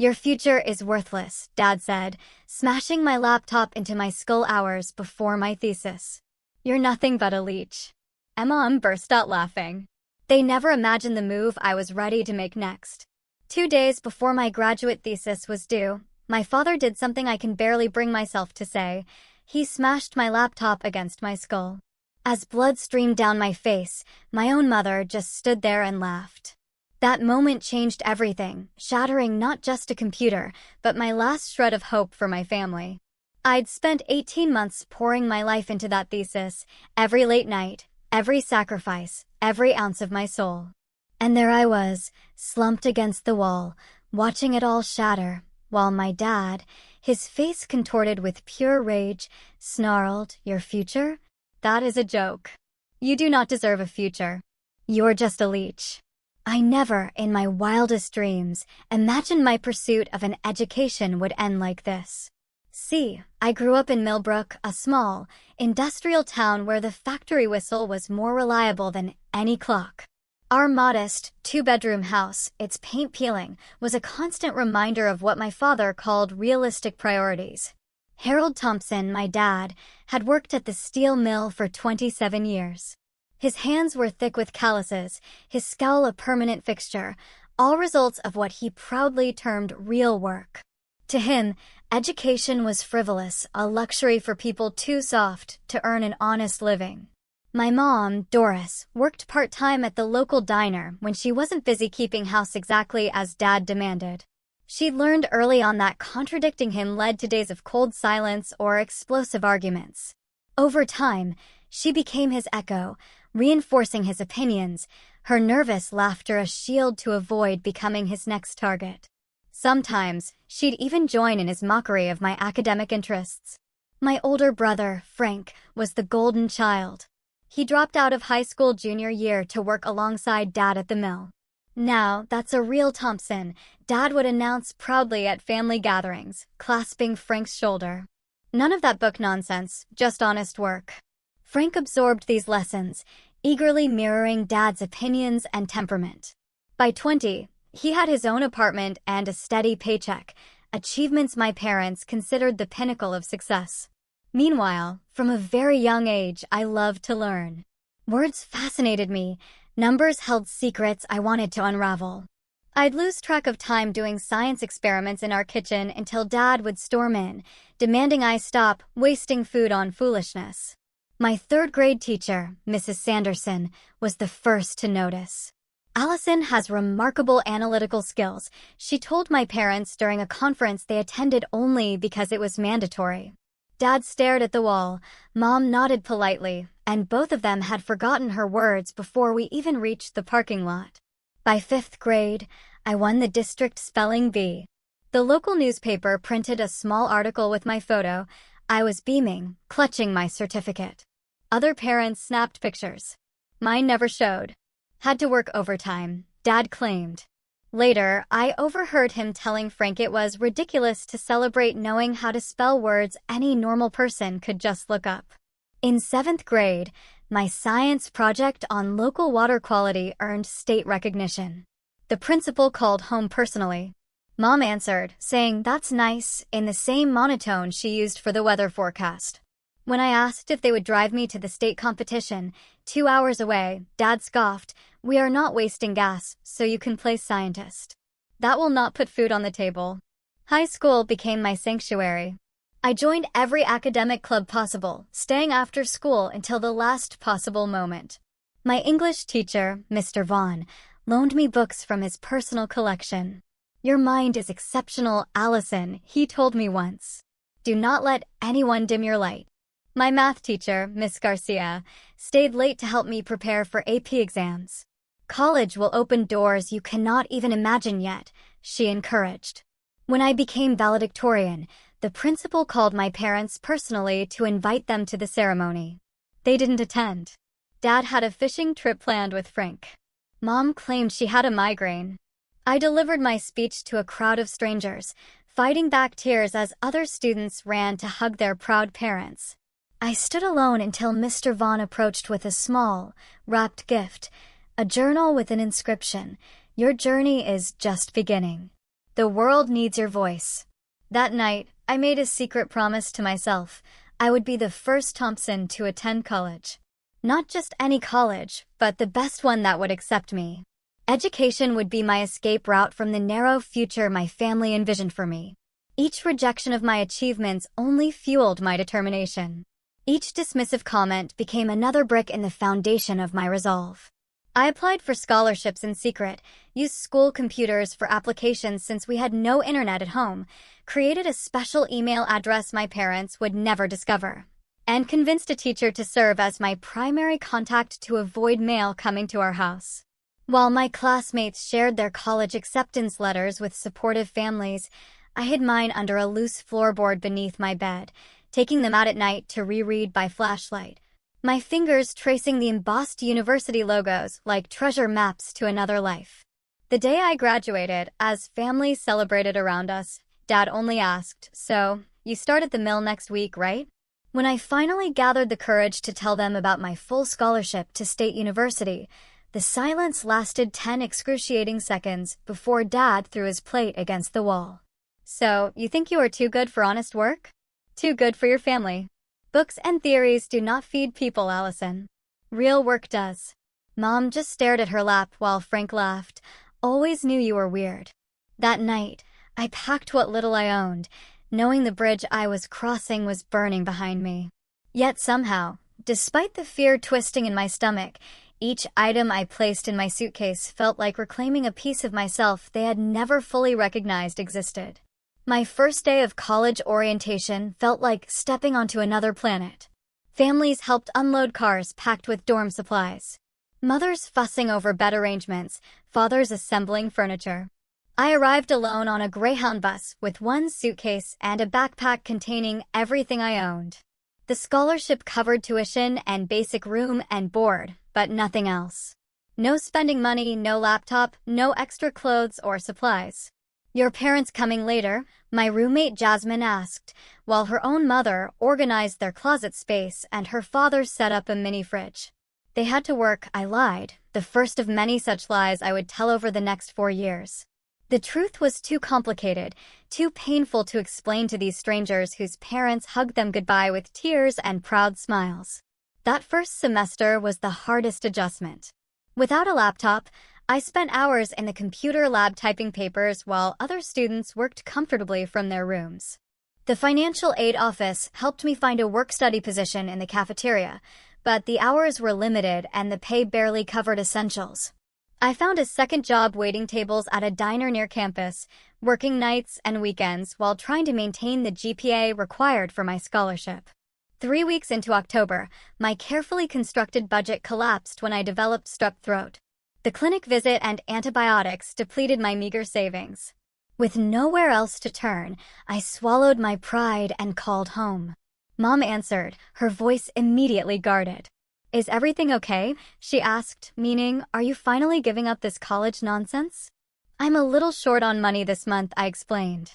"Your future is worthless," Dad said, smashing my laptop into my skull hours before my thesis. "You're nothing but a leech." And Mom burst out laughing. They never imagined the move I was ready to make next. 2 days before my graduate thesis was due, my father did something I can barely bring myself to say. He smashed my laptop against my skull. As blood streamed down my face, my own mother just stood there and laughed. That moment changed everything, shattering not just a computer, but my last shred of hope for my family. I'd spent 18 months pouring my life into that thesis, every late night, every sacrifice, every ounce of my soul. And there I was, slumped against the wall, watching it all shatter, while my dad, his face contorted with pure rage, snarled, "Your future? That is a joke. You do not deserve a future. You're just a leech." I never, in my wildest dreams, imagined my pursuit of an education would end like this. See, I grew up in Millbrook, a small, industrial town where the factory whistle was more reliable than any clock. Our modest, two-bedroom house, its paint peeling, was a constant reminder of what my father called realistic priorities. Harold Thompson, my dad, had worked at the steel mill for 27 years. His hands were thick with calluses, his scowl a permanent fixture, all results of what he proudly termed real work. To him, education was frivolous, a luxury for people too soft to earn an honest living. My mom, Doris, worked part-time at the local diner when she wasn't busy keeping house exactly as Dad demanded. She'd learned early on that contradicting him led to days of cold silence or explosive arguments. Over time, she became his echo, reinforcing his opinions, her nervous laughter a shield to avoid becoming his next target. Sometimes, she'd even join in his mockery of my academic interests. My older brother, Frank, was the golden child. He dropped out of high school junior year to work alongside Dad at the mill. "Now, that's a real Thompson," Dad would announce proudly at family gatherings, clasping Frank's shoulder. "None of that book nonsense, just honest work." Frank absorbed these lessons, eagerly mirroring Dad's opinions and temperament. By 20, he had his own apartment and a steady paycheck, achievements my parents considered the pinnacle of success. Meanwhile, from a very young age, I loved to learn. Words fascinated me, numbers held secrets I wanted to unravel. I'd lose track of time doing science experiments in our kitchen until Dad would storm in, demanding I stop wasting food on foolishness. My third-grade teacher, Mrs. Sanderson, was the first to notice. "Allison has remarkable analytical skills," she told my parents during a conference they attended only because it was mandatory. Dad stared at the wall, Mom nodded politely, and both of them had forgotten her words before we even reached the parking lot. By 5th grade, I won the district spelling bee. The local newspaper printed a small article with my photo. I was beaming, clutching my certificate. Other parents snapped pictures. Mine never showed. Had to work overtime, Dad claimed. Later, I overheard him telling Frank it was ridiculous to celebrate knowing how to spell words any normal person could just look up. In 7th grade, my science project on local water quality earned state recognition. The principal called home personally. Mom answered, saying that's nice, in the same monotone she used for the weather forecast. When I asked if they would drive me to the state competition, 2 hours away, Dad scoffed, "We are not wasting gas, so you can play scientist. That will not put food on the table." High school became my sanctuary. I joined every academic club possible, staying after school until the last possible moment. My English teacher, Mr. Vaughn, loaned me books from his personal collection. "Your mind is exceptional, Allison," he told me once. "Do not let anyone dim your light." My math teacher, Miss Garcia, stayed late to help me prepare for AP exams. "College will open doors you cannot even imagine yet," she encouraged. When I became valedictorian, the principal called my parents personally to invite them to the ceremony. They didn't attend. Dad had a fishing trip planned with Frank. Mom claimed she had a migraine. I delivered my speech to a crowd of strangers, fighting back tears as other students ran to hug their proud parents. I stood alone until Mr. Vaughn approached with a small, wrapped gift, a journal with an inscription, "Your journey is just beginning." The world needs your voice. That night, I made a secret promise to myself. I would be the first Thompson to attend college. Not just any college, but the best one that would accept me. Education would be my escape route from the narrow future my family envisioned for me. Each rejection of my achievements only fueled my determination. Each dismissive comment became another brick in the foundation of my resolve. I applied for scholarships in secret, used school computers for applications since we had no internet at home, created a special email address my parents would never discover, and convinced a teacher to serve as my primary contact to avoid mail coming to our house. While my classmates shared their college acceptance letters with supportive families, I hid mine under a loose floorboard beneath my bed, taking them out at night to reread by flashlight, my fingers tracing the embossed university logos like treasure maps to another life. The day I graduated, as families celebrated around us, Dad only asked, "So, you start at the mill next week, right?" When I finally gathered the courage to tell them about my full scholarship to State University, the silence lasted 10 excruciating seconds before Dad threw his plate against the wall. "So, you think you are too good for honest work? Too good for your family? Books and theories do not feed people, Allison. Real work does." Mom just stared at her lap while Frank laughed. "Always knew you were weird." That night, I packed what little I owned, knowing the bridge I was crossing was burning behind me. Yet somehow, despite the fear twisting in my stomach, each item I placed in my suitcase felt like reclaiming a piece of myself they had never fully recognized existed. My first day of college orientation felt like stepping onto another planet. Families helped unload cars packed with dorm supplies. Mothers fussing over bed arrangements, fathers assembling furniture. I arrived alone on a Greyhound bus with one suitcase and a backpack containing everything I owned. The scholarship covered tuition and basic room and board, but nothing else. No spending money, no laptop, no extra clothes or supplies. "Your parents coming later?" my roommate Jasmine asked, while her own mother organized their closet space and her father set up a mini fridge. "They had to work," I lied, the first of many such lies I would tell over the next 4 years. The truth was too complicated, too painful to explain to these strangers whose parents hugged them goodbye with tears and proud smiles. That first semester was the hardest adjustment. Without a laptop, I spent hours in the computer lab typing papers while other students worked comfortably from their rooms. The financial aid office helped me find a work-study position in the cafeteria, but the hours were limited and the pay barely covered essentials. I found a second job waiting tables at a diner near campus, working nights and weekends while trying to maintain the GPA required for my scholarship. 3 weeks into October, my carefully constructed budget collapsed when I developed strep throat. The clinic visit and antibiotics depleted my meager savings. With nowhere else to turn, I swallowed my pride and called home. Mom answered, her voice immediately guarded. "Is everything okay?" she asked, meaning, "Are you finally giving up this college nonsense?" "I'm a little short on money this month," I explained.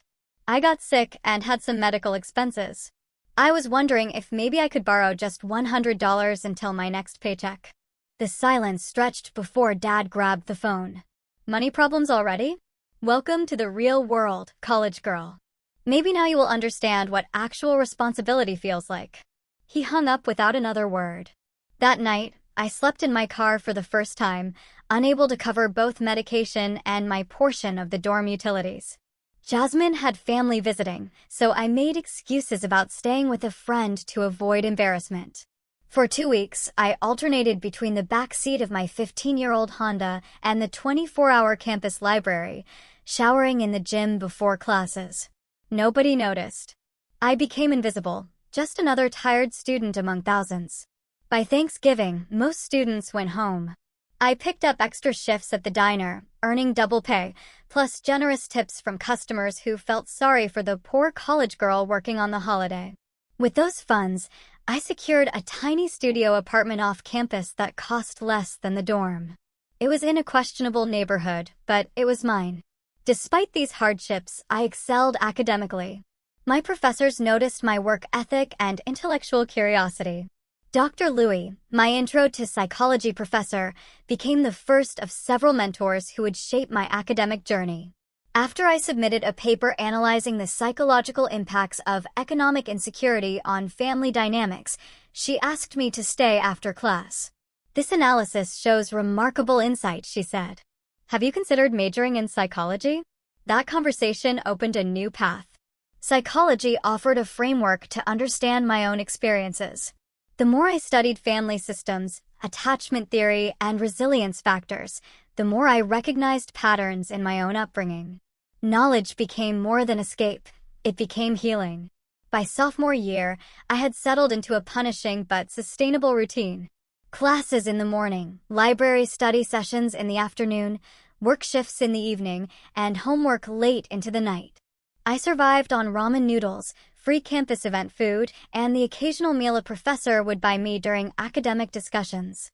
"I got sick and had some medical expenses. I was wondering if maybe I could borrow just $100 until my next paycheck." The silence stretched before Dad grabbed the phone. "Money problems already? Welcome to the real world, college girl. Maybe now you will understand what actual responsibility feels like." He hung up without another word. That night, I slept in my car for the first time, unable to cover both medication and my portion of the dorm utilities. Jasmine had family visiting, so I made excuses about staying with a friend to avoid embarrassment. For 2 weeks, I alternated between the back seat of my 15-year-old Honda and the 24-hour campus library, showering in the gym before classes. Nobody noticed. I became invisible, just another tired student among thousands. By Thanksgiving, most students went home. I picked up extra shifts at the diner, earning double pay, plus generous tips from customers who felt sorry for the poor college girl working on the holiday. With those funds, I secured a tiny studio apartment off campus that cost less than the dorm. It was in a questionable neighborhood, but it was mine. Despite these hardships, I excelled academically. My professors noticed my work ethic and intellectual curiosity. Dr. Louis, my intro to psychology professor, became the first of several mentors who would shape my academic journey. After I submitted a paper analyzing the psychological impacts of economic insecurity on family dynamics, she asked me to stay after class. "This analysis shows remarkable insight," she said. "Have you considered majoring in psychology?" That conversation opened a new path. Psychology offered a framework to understand my own experiences. The more I studied family systems, attachment theory, and resilience factors, the more I recognized patterns in my own upbringing. Knowledge became more than escape, it became healing. By sophomore year, I had settled into a punishing but sustainable routine. Classes in the morning, library study sessions in the afternoon, work shifts in the evening, and homework late into the night. I survived on ramen noodles, free campus event food, and the occasional meal a professor would buy me during academic discussions.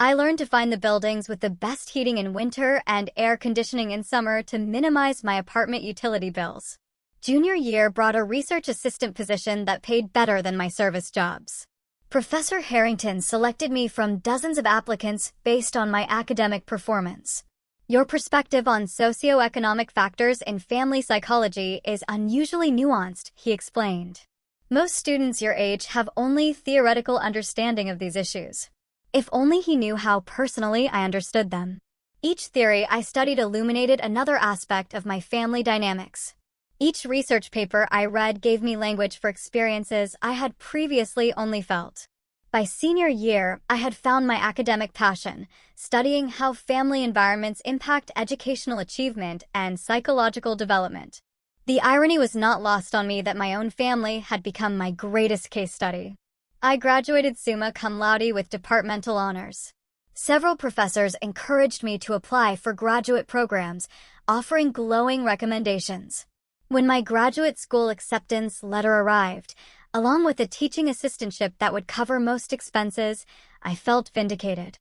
I learned to find the buildings with the best heating in winter and air conditioning in summer to minimize my apartment utility bills. Junior year brought a research assistant position that paid better than my service jobs. Professor Harrington selected me from dozens of applicants based on my academic performance. "Your perspective on socioeconomic factors in family psychology is unusually nuanced," he explained. "Most students your age have only theoretical understanding of these issues." If only he knew how personally I understood them. Each theory I studied illuminated another aspect of my family dynamics. Each research paper I read gave me language for experiences I had previously only felt. By senior year, I had found my academic passion, studying how family environments impact educational achievement and psychological development. The irony was not lost on me that my own family had become my greatest case study. I graduated summa cum laude with departmental honors. Several professors encouraged me to apply for graduate programs, offering glowing recommendations. When my graduate school acceptance letter arrived, along with a teaching assistantship that would cover most expenses, I felt vindicated.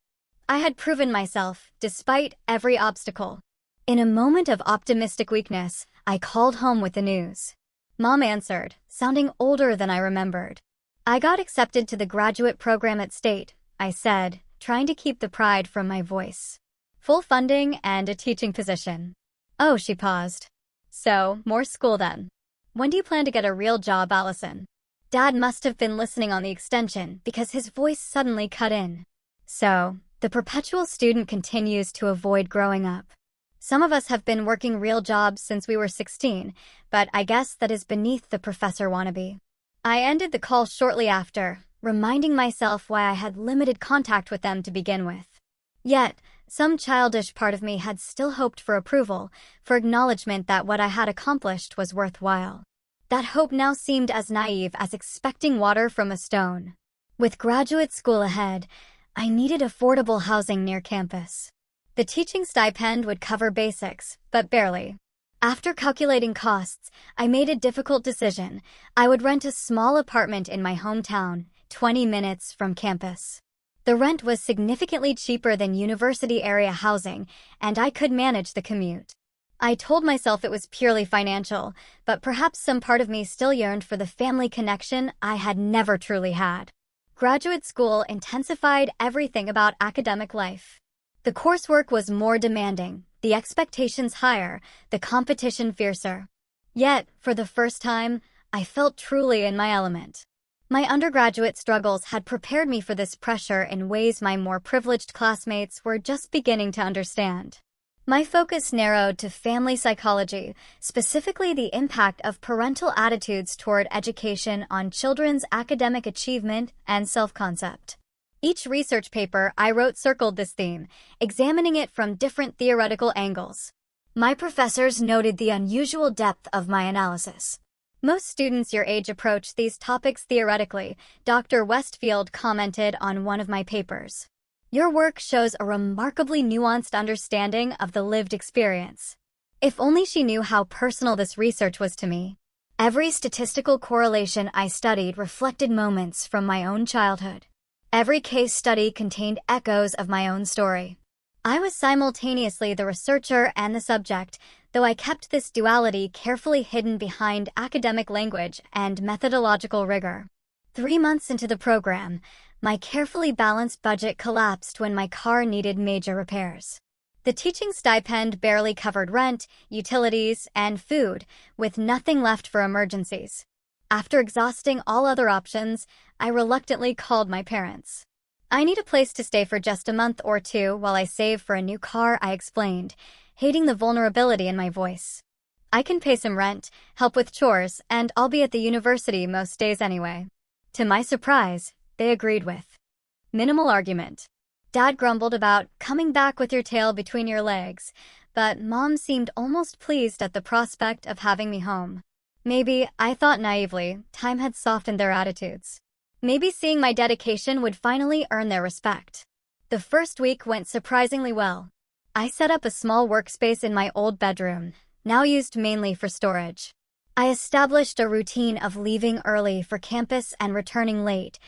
I had proven myself, despite every obstacle. In a moment of optimistic weakness, I called home with the news. Mom answered, sounding older than I remembered. "I got accepted to the graduate program at State," I said, trying to keep the pride from my voice. "Full funding and a teaching position." "Oh," she paused. "So, more school then. When do you plan to get a real job, Allison?" Dad must have been listening on the extension because his voice suddenly cut in. "So, the perpetual student continues to avoid growing up. Some of us have been working real jobs since we were 16, but I guess that is beneath the professor wannabe." I ended the call shortly after, reminding myself why I had limited contact with them to begin with. Yet, some childish part of me had still hoped for approval, for acknowledgement that what I had accomplished was worthwhile. That hope now seemed as naive as expecting water from a stone. With graduate school ahead, I needed affordable housing near campus. The teaching stipend would cover basics, but barely. After calculating costs, I made a difficult decision. I would rent a small apartment in my hometown, 20 minutes from campus. The rent was significantly cheaper than university area housing, and I could manage the commute. I told myself it was purely financial, but perhaps some part of me still yearned for the family connection I had never truly had. Graduate school intensified everything about academic life. The coursework was more demanding, the expectations higher, the competition fiercer. Yet, for the first time, I felt truly in my element. My undergraduate struggles had prepared me for this pressure in ways my more privileged classmates were just beginning to understand. My focus narrowed to family psychology, specifically the impact of parental attitudes toward education on children's academic achievement and self-concept. Each research paper I wrote circled this theme, examining it from different theoretical angles. My professors noted the unusual depth of my analysis. "Most students your age approach these topics theoretically," Dr. Westfield commented on one of my papers. "Your work shows a remarkably nuanced understanding of the lived experience." If only she knew how personal this research was to me. Every statistical correlation I studied reflected moments from my own childhood. Every case study contained echoes of my own story. I was simultaneously the researcher and the subject, though I kept this duality carefully hidden behind academic language and methodological rigor. 3 months into the program, my carefully balanced budget collapsed when my car needed major repairs. The teaching stipend barely covered rent, utilities, and food, with nothing left for emergencies. After exhausting all other options, I reluctantly called my parents. "I need a place to stay for just a month or two while I save for a new car," I explained, hating the vulnerability in my voice. "I can pay some rent, help with chores, and I'll be at the university most days anyway." To my surprise, they agreed with minimal argument. Dad grumbled about coming back with your tail between your legs, but Mom seemed almost pleased at the prospect of having me home. Maybe, I thought naively, time had softened their attitudes. Maybe seeing my dedication would finally earn their respect. The first week went surprisingly well. I set up a small workspace in my old bedroom, now used mainly for storage. I established a routine of leaving early for campus and returning late,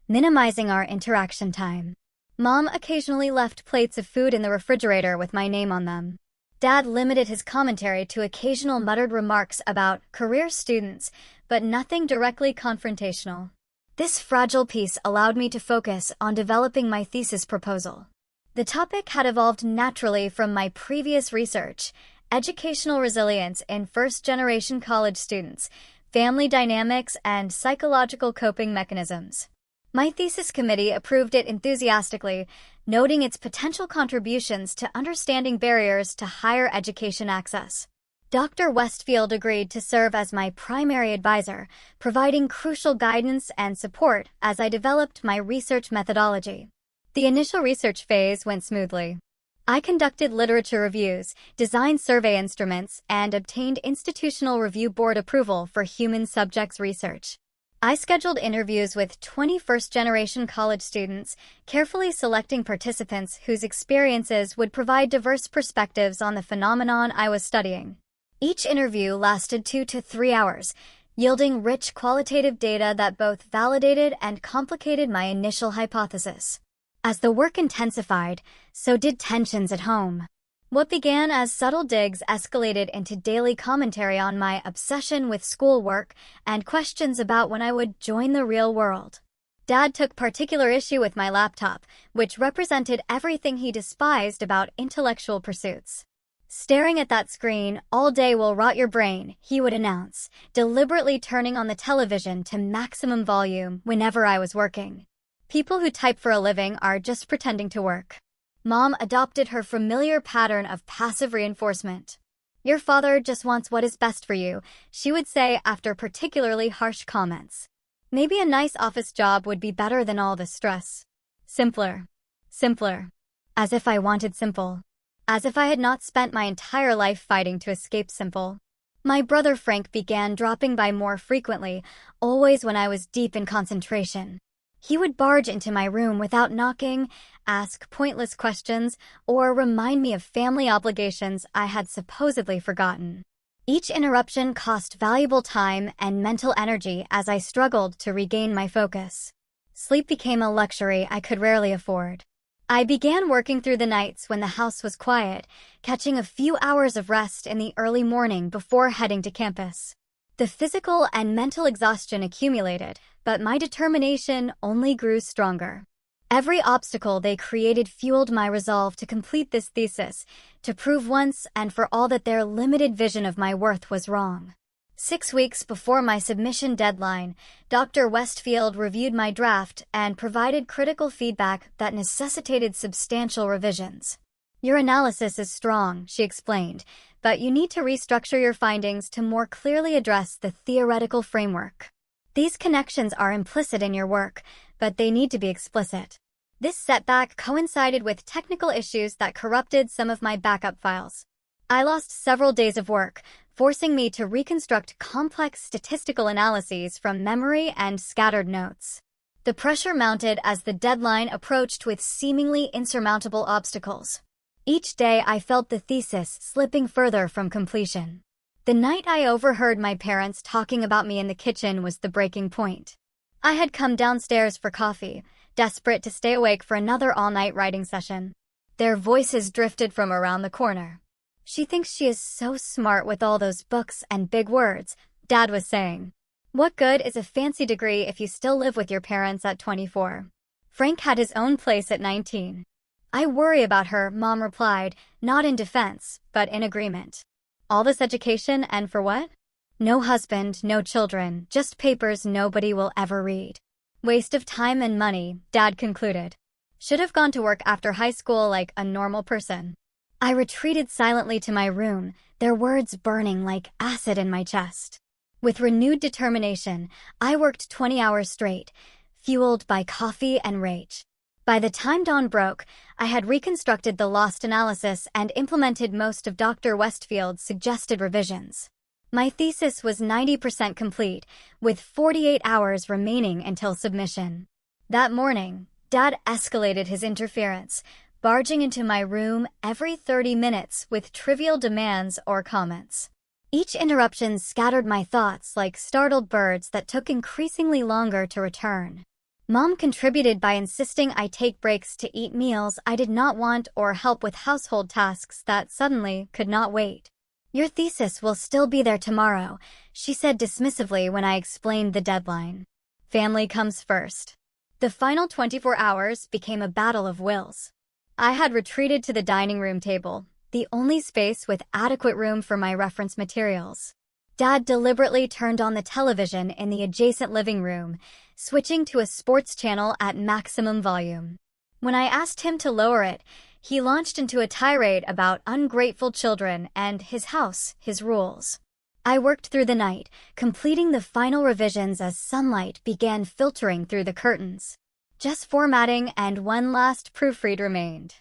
minimizing our interaction time. Mom occasionally left plates of food in the refrigerator with my name on them. Dad limited his commentary to occasional muttered remarks about career students, but nothing directly confrontational. This fragile peace allowed me to focus on developing my thesis proposal. The topic had evolved naturally from my previous research: educational resilience in first-generation college students, family dynamics, and psychological coping mechanisms. My thesis committee approved it enthusiastically, noting its potential contributions to understanding barriers to higher education access. Dr. Westfield agreed to serve as my primary advisor, providing crucial guidance and support as I developed my research methodology. The initial research phase went smoothly. I conducted literature reviews, designed survey instruments, and obtained institutional review board approval for human subjects research. I scheduled interviews with 21st-generation college students, carefully selecting participants whose experiences would provide diverse perspectives on the phenomenon I was studying. Each interview lasted 2 to 3 hours, yielding rich qualitative data that both validated and complicated my initial hypothesis. As the work intensified, so did tensions at home. What began as subtle digs escalated into daily commentary on my obsession with schoolwork and questions about when I would join the real world. Dad took particular issue with my laptop, which represented everything he despised about intellectual pursuits. "Staring at that screen all day will rot your brain," he would announce, deliberately turning on the television to maximum volume whenever I was working. "People who type for a living are just pretending to work." Mom adopted her familiar pattern of passive reinforcement. "Your father just wants what is best for you," she would say after particularly harsh comments. Maybe a nice office job would be better than all this stress. Simpler. Simpler. As if I wanted simple. As if I had not spent my entire life fighting to escape simple. My brother Frank began dropping by more frequently, always when I was deep in concentration. He would barge into my room without knocking, ask pointless questions, or remind me of family obligations I had supposedly forgotten. Each interruption cost valuable time and mental energy as I struggled to regain my focus. Sleep became a luxury I could rarely afford. I began working through the nights when the house was quiet, catching a few hours of rest in the early morning before heading to campus. The physical and mental exhaustion accumulated, but my determination only grew stronger. Every obstacle they created fueled my resolve to complete this thesis, to prove once and for all that their limited vision of my worth was wrong. 6 weeks before my submission deadline, Dr. Westfield reviewed my draft and provided critical feedback that necessitated substantial revisions. "Your analysis is strong," she explained, "but you need to restructure your findings to more clearly address the theoretical framework. These connections are implicit in your work, but they need to be explicit." This setback coincided with technical issues that corrupted some of my backup files. I lost several days of work, forcing me to reconstruct complex statistical analyses from memory and scattered notes. The pressure mounted as the deadline approached with seemingly insurmountable obstacles. Each day I felt the thesis slipping further from completion. The night I overheard my parents talking about me in the kitchen was the breaking point. I had come downstairs for coffee, desperate to stay awake for another all-night writing session. Their voices drifted from around the corner. "She thinks she is so smart with all those books and big words," Dad was saying. "What good is a fancy degree if you still live with your parents at 24? Frank had his own place at 19. I worry about her, Mom replied, not in defense, but in agreement. All this education and for what? No husband, no children, just papers nobody will ever read. Waste of time and money, Dad concluded. Should have gone to work after high school like a normal person. I retreated silently to my room, their words burning like acid in my chest. With renewed determination, I worked 20 hours straight, fueled by coffee and rage. By the time dawn broke, I had reconstructed the lost analysis and implemented most of Dr. Westfield's suggested revisions. My thesis was 90% complete, with 48 hours remaining until submission. That morning, Dad escalated his interference, barging into my room every 30 minutes with trivial demands or comments. Each interruption scattered my thoughts like startled birds that took increasingly longer to return. Mom contributed by insisting I take breaks to eat meals I did not want or help with household tasks that suddenly could not wait. Your thesis will still be there tomorrow, she said dismissively when I explained the deadline. Family comes first. The final 24 hours became a battle of wills. I had retreated to the dining room table, the only space with adequate room for my reference materials. Dad deliberately turned on the television in the adjacent living room, switching to a sports channel at maximum volume. When I asked him to lower it, he launched into a tirade about ungrateful children and his house, his rules. I worked through the night, completing the final revisions as sunlight began filtering through the curtains. Just formatting and one last proofread remained.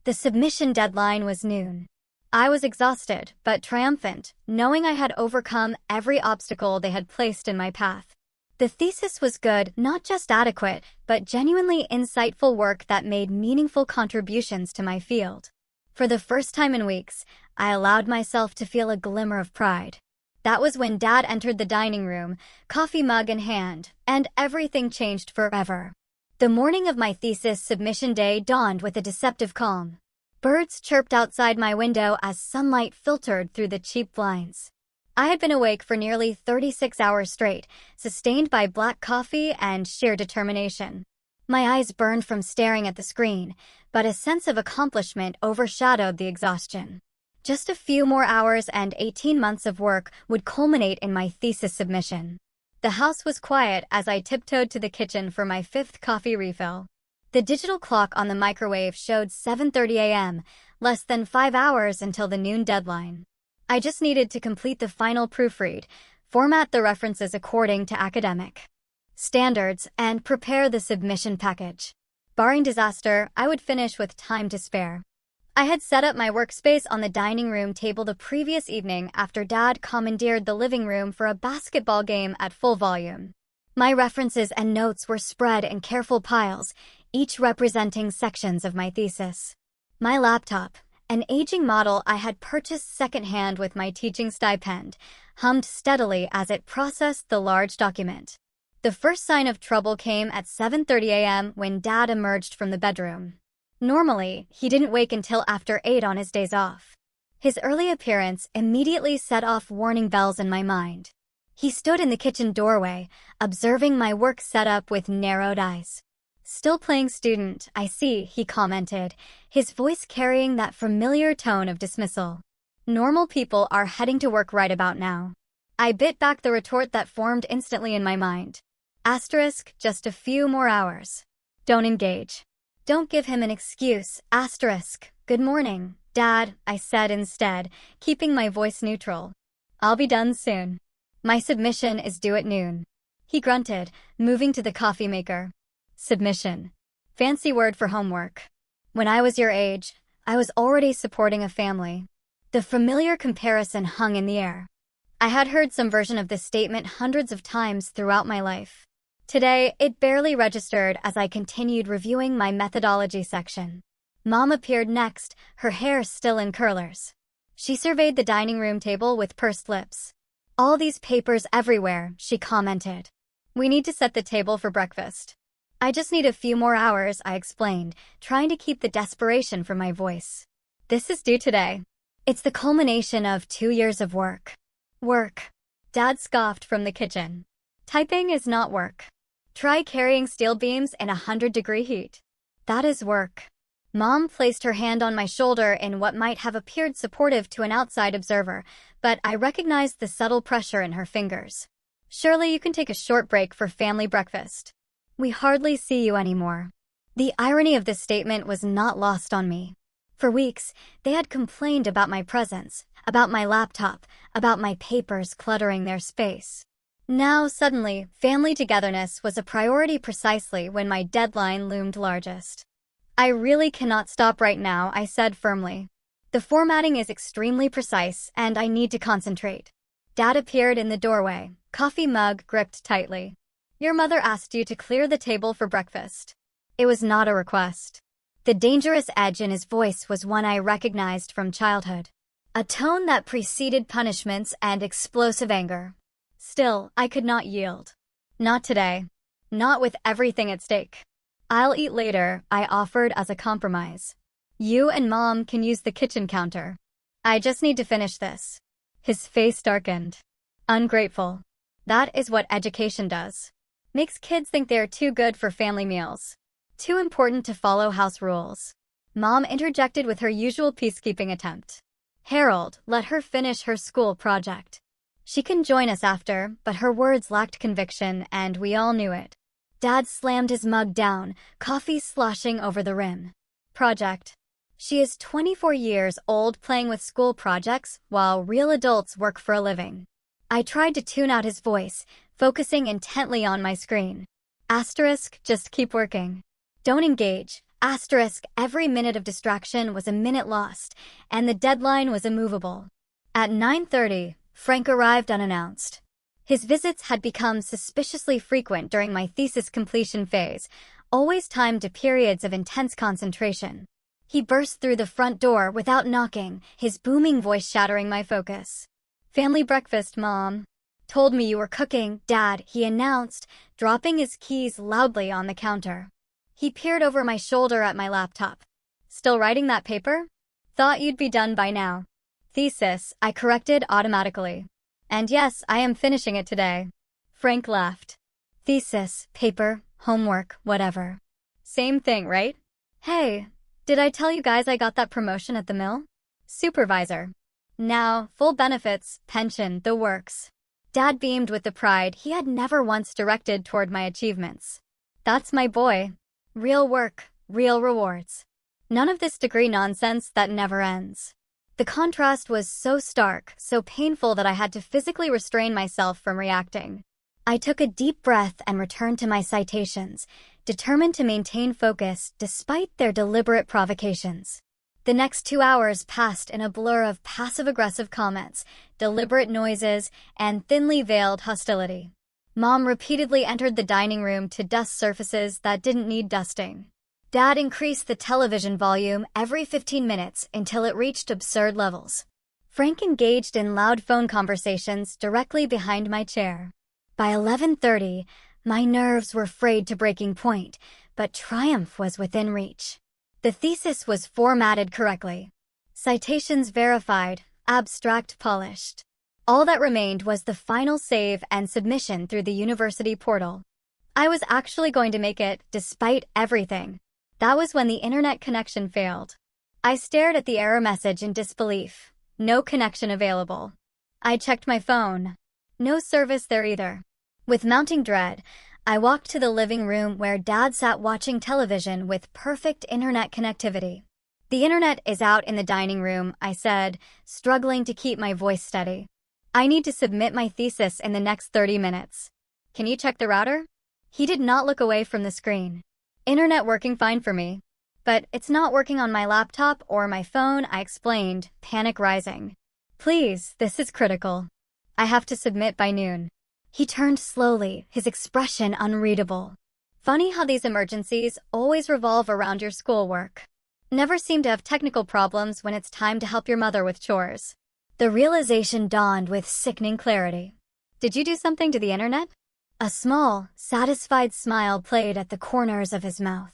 The submission deadline was noon. I was exhausted, but triumphant, knowing I had overcome every obstacle they had placed in my path. The thesis was good, not just adequate, but genuinely insightful work that made meaningful contributions to my field. For the first time in weeks, I allowed myself to feel a glimmer of pride. That was when Dad entered the dining room, coffee mug in hand, and everything changed forever. The morning of my thesis submission day dawned with a deceptive calm. Birds chirped outside my window as sunlight filtered through the cheap blinds. I had been awake for nearly 36 hours straight, sustained by black coffee and sheer determination. My eyes burned from staring at the screen, but a sense of accomplishment overshadowed the exhaustion. Just a few more hours and 18 months of work would culminate in my thesis submission. The house was quiet as I tiptoed to the kitchen for my 5th coffee refill. The digital clock on the microwave showed 7:30 a.m., less than 5 hours until the noon deadline. I just needed to complete the final proofread, format the references according to academic standards, and prepare the submission package. Barring disaster, I would finish with time to spare. I had set up my workspace on the dining room table the previous evening after Dad commandeered the living room for a basketball game at full volume. My references and notes were spread in careful piles, each representing sections of my thesis. My laptop, an aging model I had purchased secondhand with my teaching stipend, hummed steadily as it processed the large document. The first sign of trouble came at 7:30 a.m. when Dad emerged from the bedroom. Normally, he didn't wake until after 8 on his days off. His early appearance immediately set off warning bells in my mind. He stood in the kitchen doorway, observing my work setup with narrowed eyes. "Still playing student, I see," he commented, his voice carrying that familiar tone of dismissal. "Normal people are heading to work right about now." I bit back the retort that formed instantly in my mind. Asterisk, just a few more hours. Don't engage. Don't give him an excuse. Asterisk, good morning, Dad, I said instead, keeping my voice neutral. I'll be done soon. My submission is due at noon. He grunted, moving to the coffee maker. Submission. Fancy word for homework. When I was your age, I was already supporting a family. The familiar comparison hung in the air. I had heard some version of this statement hundreds of times throughout my life. Today, it barely registered as I continued reviewing my methodology section. Mom appeared next, her hair still in curlers. She surveyed the dining room table with pursed lips. "All these papers everywhere," she commented. "We need to set the table for breakfast." "I just need a few more hours," I explained, trying to keep the desperation from my voice. "This is due today. It's the culmination of 2 years of work." "Work." Dad scoffed from the kitchen. "Typing is not work. Try carrying steel beams in 100-degree heat. That is work." Mom placed her hand on my shoulder in what might have appeared supportive to an outside observer, but I recognized the subtle pressure in her fingers. Surely you can take a short break for family breakfast. We hardly see you anymore. The irony of this statement was not lost on me. For weeks, they had complained about my presence, about my laptop, about my papers cluttering their space. Now, suddenly, family togetherness was a priority precisely when my deadline loomed largest. I really cannot stop right now, I said firmly. The formatting is extremely precise, and I need to concentrate. Dad appeared in the doorway, coffee mug gripped tightly. Your mother asked you to clear the table for breakfast. It was not a request. The dangerous edge in his voice was one I recognized from childhood. A tone that preceded punishments and explosive anger. Still, I could not yield. Not today. Not with everything at stake. I'll eat later, I offered as a compromise. You and Mom can use the kitchen counter. I just need to finish this. His face darkened. Ungrateful. That is what education does. Makes kids think they are too good for family meals. Too important to follow house rules. Mom interjected with her usual peacekeeping attempt. Harold, let her finish her school project. She can join us after, but her words lacked conviction, and we all knew it. Dad slammed his mug down, coffee sloshing over the rim. Project. She is 24 years old playing with school projects while real adults work for a living. I tried to tune out his voice, focusing intently on my screen. Asterisk, just keep working. Don't engage. Asterisk, every minute of distraction was a minute lost, and the deadline was immovable. At 9:30, Frank arrived unannounced. His visits had become suspiciously frequent during my thesis completion phase, always timed to periods of intense concentration. He burst through the front door without knocking, his booming voice shattering my focus. Family breakfast, Mom. Told me you were cooking, Dad, he announced, dropping his keys loudly on the counter. He peered over my shoulder at my laptop. Still writing that paper? Thought you'd be done by now. Thesis, I corrected automatically. And yes, I am finishing it today. Frank laughed. Thesis, paper, homework, whatever. Same thing, right? Hey, did I tell you guys I got that promotion at the mill? Supervisor. Now, full benefits, pension, the works. Dad beamed with the pride he had never once directed toward my achievements. That's my boy. Real work, real rewards. None of this degree nonsense that never ends. The contrast was so stark, so painful that I had to physically restrain myself from reacting. I took a deep breath and returned to my citations, determined to maintain focus despite their deliberate provocations. The next 2 hours passed in a blur of passive-aggressive comments, deliberate noises, and thinly veiled hostility. Mom repeatedly entered the dining room to dust surfaces that didn't need dusting. Dad increased the television volume every 15 minutes until it reached absurd levels. Frank engaged in loud phone conversations directly behind my chair. By 11:30, my nerves were frayed to breaking point, but triumph was within reach. The thesis was formatted correctly. Citations verified, abstract polished. All that remained was the final save and submission through the university portal. I was actually going to make it, despite everything. That was when the internet connection failed. I stared at the error message in disbelief. No connection available. I checked my phone. No service there either. With mounting dread, I walked to the living room where Dad sat watching television with perfect internet connectivity. The internet is out in the dining room, I said, struggling to keep my voice steady. I need to submit my thesis in the next 30 minutes. Can you check the router? He did not look away from the screen. Internet working fine for me. But it's not working on my laptop or my phone, I explained, panic rising. Please, this is critical. I have to submit by noon. He turned slowly, his expression unreadable. Funny how these emergencies always revolve around your schoolwork. Never seem to have technical problems when it's time to help your mother with chores. The realization dawned with sickening clarity. Did you do something to the internet? A small, satisfied smile played at the corners of his mouth.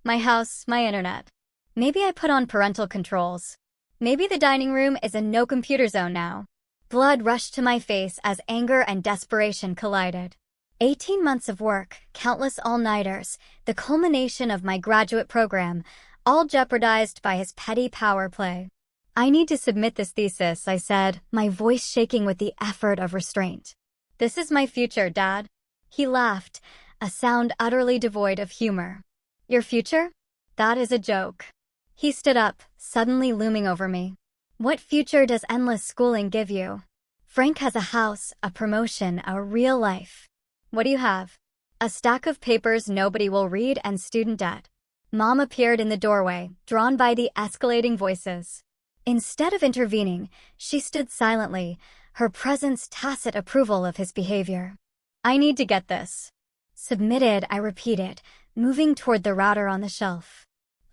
My house, my internet. Maybe I put on parental controls. Maybe the dining room is a no-computer zone now. Blood rushed to my face as anger and desperation collided. 18 months of work, countless all-nighters, the culmination of my graduate program, all jeopardized by his petty power play. "I need to submit this thesis," I said, my voice shaking with the effort of restraint. "This is my future, Dad." He laughed, a sound utterly devoid of humor. "Your future? That is a joke." He stood up, suddenly looming over me. "What future does endless schooling give you? Frank has a house, a promotion, a real life. What do you have? A stack of papers nobody will read and student debt." Mom appeared in the doorway, drawn by the escalating voices. Instead of intervening, she stood silently, her presence tacit approval of his behavior. "I need to get this." "Submitted," I repeated, moving toward the router on the shelf.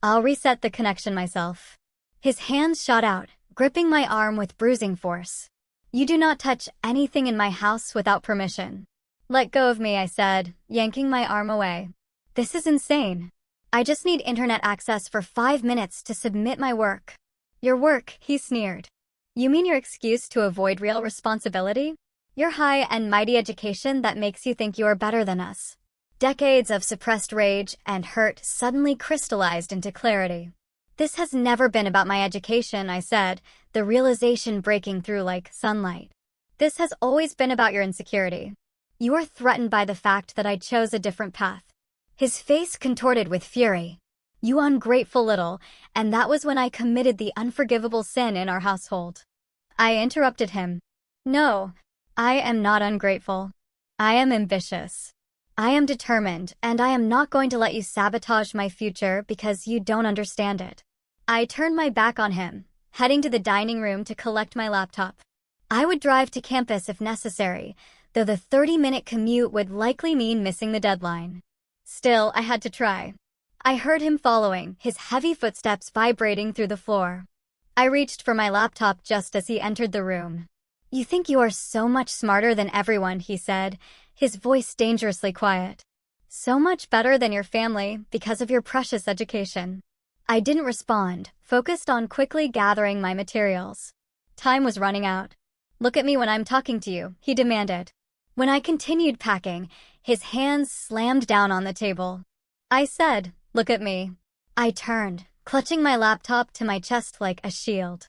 "I'll reset the connection myself." His hands shot out, gripping my arm with bruising force. "You do not touch anything in my house without permission." "Let go of me," I said, yanking my arm away. "This is insane. I just need internet access for 5 minutes to submit my work." "Your work," he sneered. "You mean your excuse to avoid real responsibility? Your high and mighty education that makes you think you are better than us." Decades of suppressed rage and hurt suddenly crystallized into clarity. "This has never been about my education," I said, the realization breaking through like sunlight. "This has always been about your insecurity. You are threatened by the fact that I chose a different path." His face contorted with fury. "You ungrateful little," and that was when I committed the unforgivable sin in our household. I interrupted him. "No, I am not ungrateful. I am ambitious. I am determined, and I am not going to let you sabotage my future because you don't understand it." I turned my back on him, heading to the dining room to collect my laptop. I would drive to campus if necessary, though the 30-minute commute would likely mean missing the deadline. Still, I had to try. I heard him following, his heavy footsteps vibrating through the floor. I reached for my laptop just as he entered the room. "You think you are so much smarter than everyone," he said, his voice dangerously quiet. "So much better than your family because of your precious education." I didn't respond, focused on quickly gathering my materials. Time was running out. "Look at me when I'm talking to you," he demanded. When I continued packing, his hands slammed down on the table. I said, "Look at me." I turned, clutching my laptop to my chest like a shield.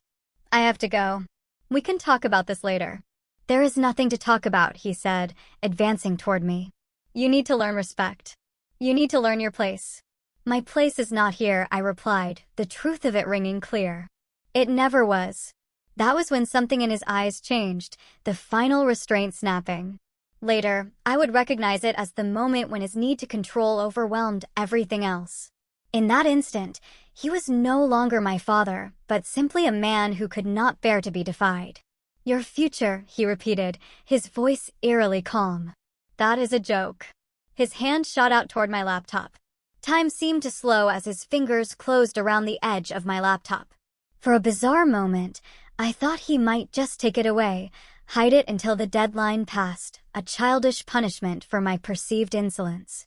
"I have to go. We can talk about this later." "There is nothing to talk about," he said, advancing toward me. "You need to learn respect. You need to learn your place." "My place is not here," I replied, the truth of it ringing clear. It never was. That was when something in his eyes changed, the final restraint snapping. Later, I would recognize it as the moment when his need to control overwhelmed everything else. In that instant, he was no longer my father, but simply a man who could not bear to be defied. "Your future," he repeated, his voice eerily calm. "That is a joke." His hand shot out toward my laptop. Time seemed to slow as his fingers closed around the edge of my laptop. For a bizarre moment, I thought he might just take it away, hide it until the deadline passed, a childish punishment for my perceived insolence.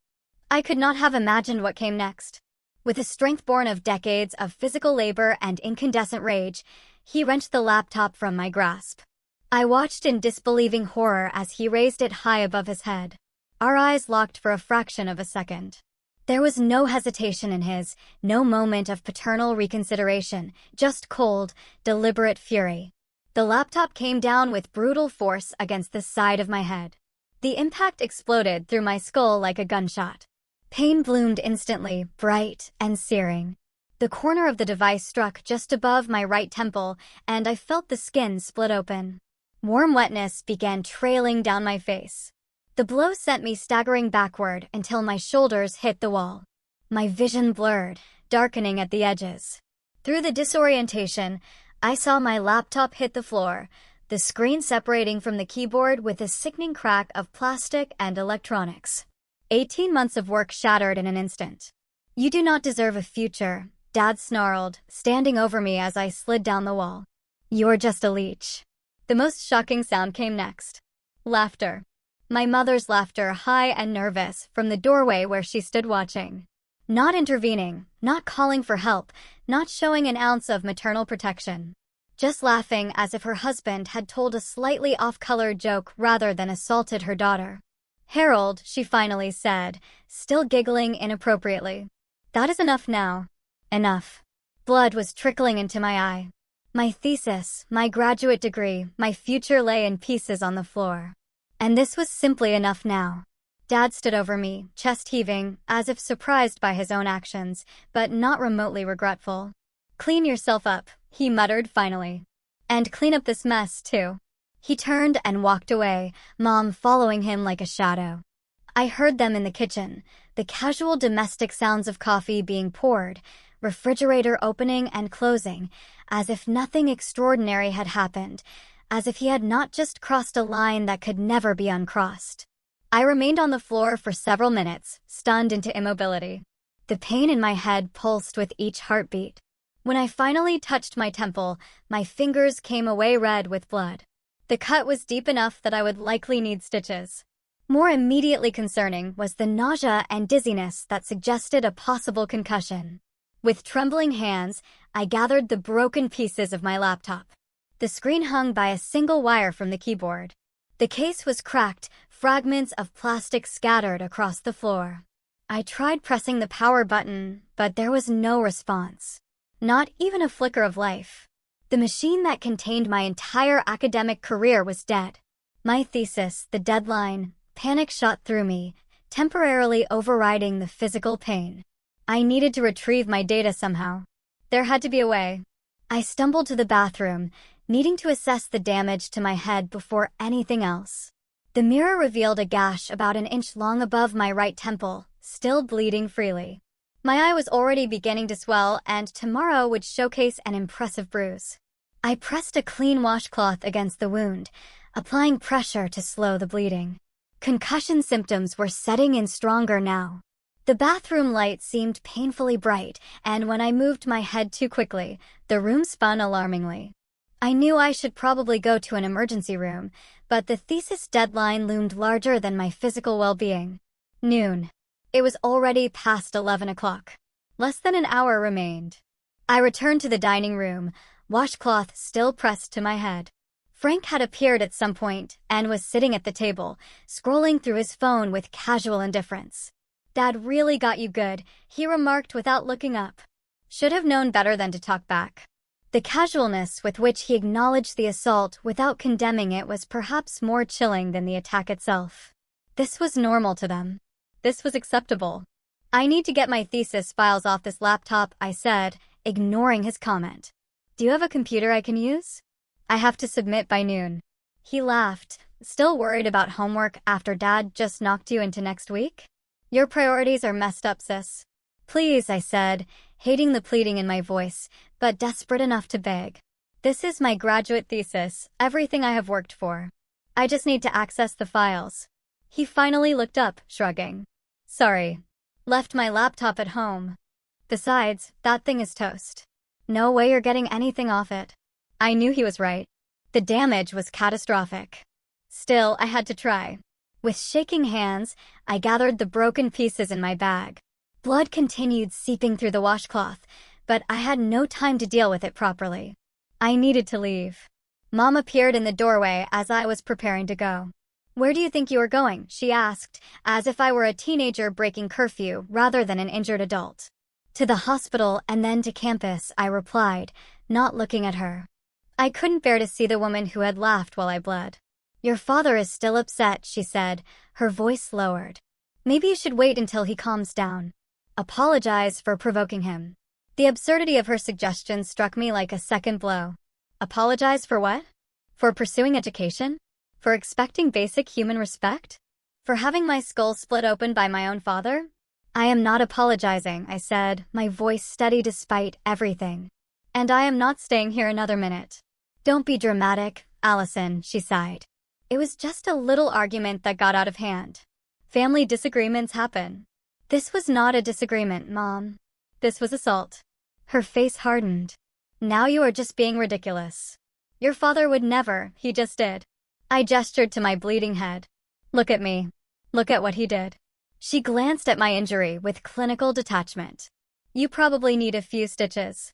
I could not have imagined what came next. With a strength born of decades of physical labor and incandescent rage, he wrenched the laptop from my grasp. I watched in disbelieving horror as he raised it high above his head. Our eyes locked for a fraction of a second. There was no hesitation in his, no moment of paternal reconsideration, just cold, deliberate fury. The laptop came down with brutal force against the side of my head. The impact exploded through my skull like a gunshot. Pain bloomed instantly, bright and searing. The corner of the device struck just above my right temple, and I felt the skin split open. Warm wetness began trailing down my face. The blow sent me staggering backward until my shoulders hit the wall. My vision blurred, darkening at the edges. Through the disorientation, I saw my laptop hit the floor, the screen separating from the keyboard with a sickening crack of plastic and electronics. 18 months of work shattered in an instant. "You do not deserve a future," Dad snarled, standing over me as I slid down the wall. "You're just a leech." The most shocking sound came next. Laughter. My mother's laughter, high and nervous, from the doorway where she stood watching. Not intervening, not calling for help, not showing an ounce of maternal protection. Just laughing as if her husband had told a slightly off-colored joke rather than assaulted her daughter. "Harold," she finally said, still giggling inappropriately. "That is enough now." Enough. Blood was trickling into my eye. My thesis, my graduate degree, my future lay in pieces on the floor. And this was simply enough now. Dad stood over me, chest heaving, as if surprised by his own actions, but not remotely regretful. "Clean yourself up," he muttered finally. "And clean up this mess, too." He turned and walked away, Mom following him like a shadow. I heard them in the kitchen, the casual domestic sounds of coffee being poured, refrigerator opening and closing, as if nothing extraordinary had happened, as if he had not just crossed a line that could never be uncrossed. I remained on the floor for several minutes, stunned into immobility. The pain in my head pulsed with each heartbeat. When I finally touched my temple, my fingers came away red with blood. The cut was deep enough that I would likely need stitches. More immediately concerning was the nausea and dizziness that suggested a possible concussion. With trembling hands, I gathered the broken pieces of my laptop. The screen hung by a single wire from the keyboard. The case was cracked, fragments of plastic scattered across the floor. I tried pressing the power button, but there was no response. Not even a flicker of life. The machine that contained my entire academic career was dead. My thesis, the deadline, panic shot through me, temporarily overriding the physical pain. I needed to retrieve my data somehow. There had to be a way. I stumbled to the bathroom, needing to assess the damage to my head before anything else. The mirror revealed a gash about an inch long above my right temple, still bleeding freely. My eye was already beginning to swell, and tomorrow would showcase an impressive bruise. I pressed a clean washcloth against the wound, applying pressure to slow the bleeding. Concussion symptoms were setting in stronger now. The bathroom light seemed painfully bright, and when I moved my head too quickly, the room spun alarmingly. I knew I should probably go to an emergency room, but the thesis deadline loomed larger than my physical well-being. Noon. It was already past 11 o'clock. Less than an hour remained. I returned to the dining room, washcloth still pressed to my head. Frank had appeared at some point and was sitting at the table, scrolling through his phone with casual indifference. "Dad really got you good," he remarked without looking up. Should have known better than to talk back. The casualness with which he acknowledged the assault without condemning it was perhaps more chilling than the attack itself. This was normal to them. This was acceptable. "I need to get my thesis files off this laptop," I said, ignoring his comment. "Do you have a computer I can use? I have to submit by noon." He laughed, "Still worried about homework after Dad just knocked you into next week? Your priorities are messed up, sis." "Please," I said, hating the pleading in my voice, but desperate enough to beg. "This is my graduate thesis, everything I have worked for. I just need to access the files." He finally looked up, shrugging. "Sorry. Left my laptop at home. Besides, that thing is toast. No way you're getting anything off it." I knew he was right. The damage was catastrophic. Still, I had to try. With shaking hands, I gathered the broken pieces in my bag. Blood continued seeping through the washcloth, but I had no time to deal with it properly. I needed to leave. Mom appeared in the doorway as I was preparing to go. "Where do you think you are going?" she asked, as if I were a teenager breaking curfew rather than an injured adult. "To the hospital and then to campus," I replied, not looking at her. I couldn't bear to see the woman who had laughed while I bled. "Your father is still upset," she said, her voice lowered. "Maybe you should wait until he calms down. Apologize for provoking him." The absurdity of her suggestion struck me like a second blow. Apologize for what? For pursuing education? For expecting basic human respect? For having my skull split open by my own father? "I am not apologizing," I said, my voice steady despite everything. "And I am not staying here another minute." "Don't be dramatic, Allison," she sighed. "It was just a little argument that got out of hand. Family disagreements happen." "This was not a disagreement, Mom. This was assault." Her face hardened. "Now you are just being ridiculous. Your father would never, he just did." I gestured to my bleeding head. "Look at me. Look at what he did." She glanced at my injury with clinical detachment. "You probably need a few stitches.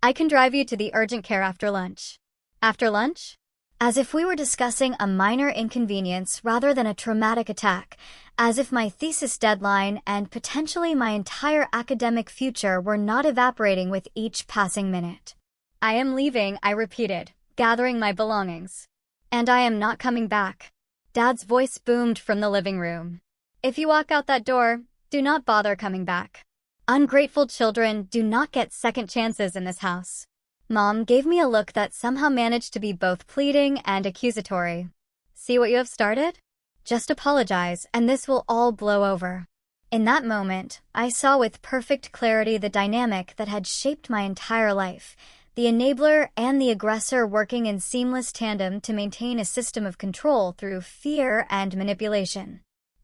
I can drive you to the urgent care after lunch." "After lunch?" As if we were discussing a minor inconvenience rather than a traumatic attack, As if my thesis deadline and potentially my entire academic future were not evaporating with each passing minute. I am leaving, I repeated, gathering my belongings. And I am not coming back. Dad's voice boomed from the living room. If you walk out that door, do not bother coming back. Ungrateful children do not get second chances in this house. Mom gave me a look that somehow managed to be both pleading and accusatory. See what you have started? Just apologize, and this will all blow over. In that moment, I saw with perfect clarity the dynamic that had shaped my entire life, the enabler and the aggressor working in seamless tandem to maintain a system of control through fear and manipulation.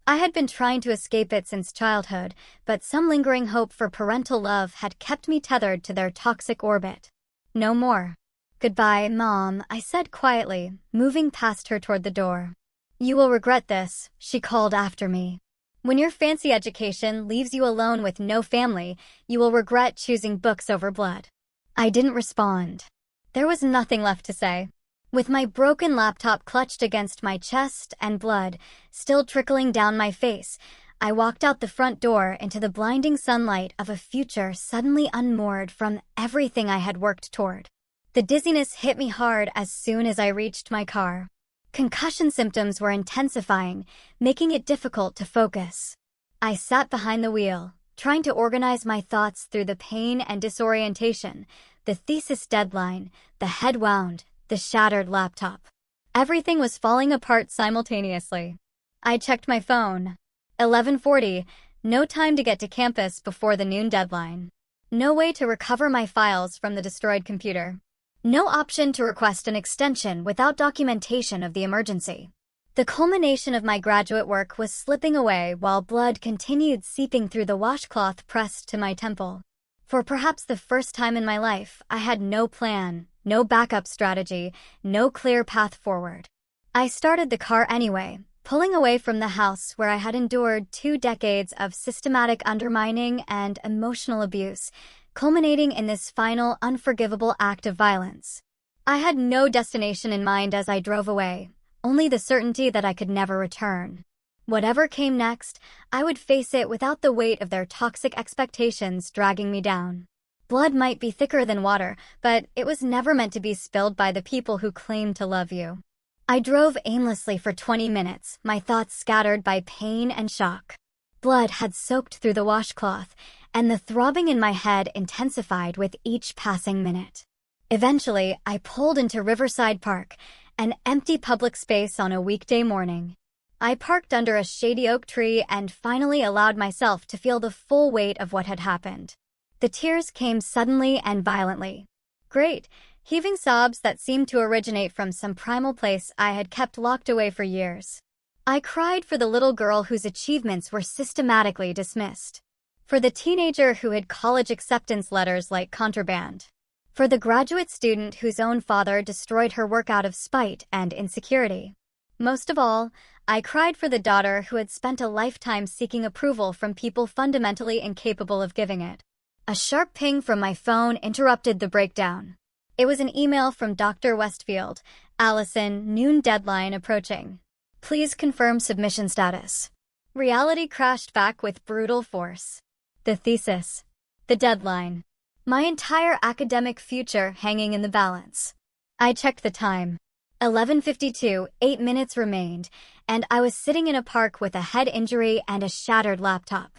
I had been trying to escape it since childhood, but some lingering hope for parental love had kept me tethered to their toxic orbit. No more. Goodbye, Mom, I said quietly, moving past her toward the door. You will regret this, she called after me. When your fancy education leaves you alone with no family, you will regret choosing books over blood. I didn't respond. There was nothing left to say. With my broken laptop clutched against my chest and blood still trickling down my face, I walked out the front door into the blinding sunlight of a future suddenly unmoored from everything I had worked toward. The dizziness hit me hard as soon as I reached my car. Concussion symptoms were intensifying, making it difficult to focus. I sat behind the wheel, trying to organize my thoughts through the pain and disorientation, the thesis deadline, the head wound, the shattered laptop. Everything was falling apart simultaneously. I checked my phone. 11:40, no time to get to campus before the noon deadline. No way to recover my files from the destroyed computer. No option to request an extension without documentation of the emergency. The culmination of my graduate work was slipping away while blood continued seeping through the washcloth pressed to my temple. For perhaps the first time in my life, I had no plan, no backup strategy, no clear path forward. I started the car anyway, pulling away from the house where I had endured 2 decades of systematic undermining and emotional abuse, culminating in this final, unforgivable act of violence. I had no destination in mind as I drove away, only the certainty that I could never return. Whatever came next, I would face it without the weight of their toxic expectations dragging me down. Blood might be thicker than water, but it was never meant to be spilled by the people who claim to love you. I drove aimlessly for 20 minutes, my thoughts scattered by pain and shock. Blood had soaked through the washcloth, and the throbbing in my head intensified with each passing minute. Eventually, I pulled into Riverside Park, an empty public space on a weekday morning. I parked under a shady oak tree and finally allowed myself to feel the full weight of what had happened. The tears came suddenly and violently. Great, heaving sobs that seemed to originate from some primal place I had kept locked away for years. I cried for the little girl whose achievements were systematically dismissed. For the teenager who hid college acceptance letters like contraband. For the graduate student whose own father destroyed her work out of spite and insecurity. Most of all, I cried for the daughter who had spent a lifetime seeking approval from people fundamentally incapable of giving it. A sharp ping from my phone interrupted the breakdown. It was an email from Dr. Westfield. Allison, noon deadline approaching. Please confirm submission status. Reality crashed back with brutal force. The thesis. The deadline. My entire academic future hanging in the balance. I checked the time. 11:52, 8 minutes remained, and I was sitting in a park with a head injury and a shattered laptop.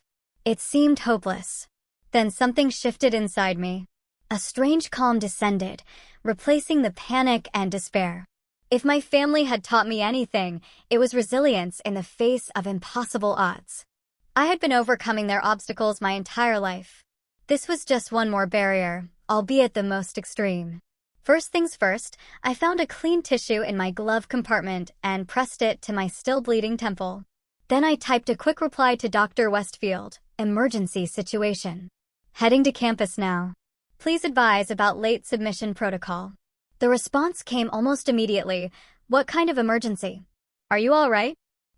It seemed hopeless. Then something shifted inside me. A strange calm descended, replacing the panic and despair. If my family had taught me anything, it was resilience in the face of impossible odds. I had been overcoming their obstacles my entire life. This was just one more barrier, albeit the most extreme. First things first, I found a clean tissue in my glove compartment and pressed it to my still bleeding temple. Then I typed a quick reply to Dr. Westfield, emergency situation. Heading to campus now. Please advise about late submission protocol. The response came almost immediately. What kind of emergency? Are you all right?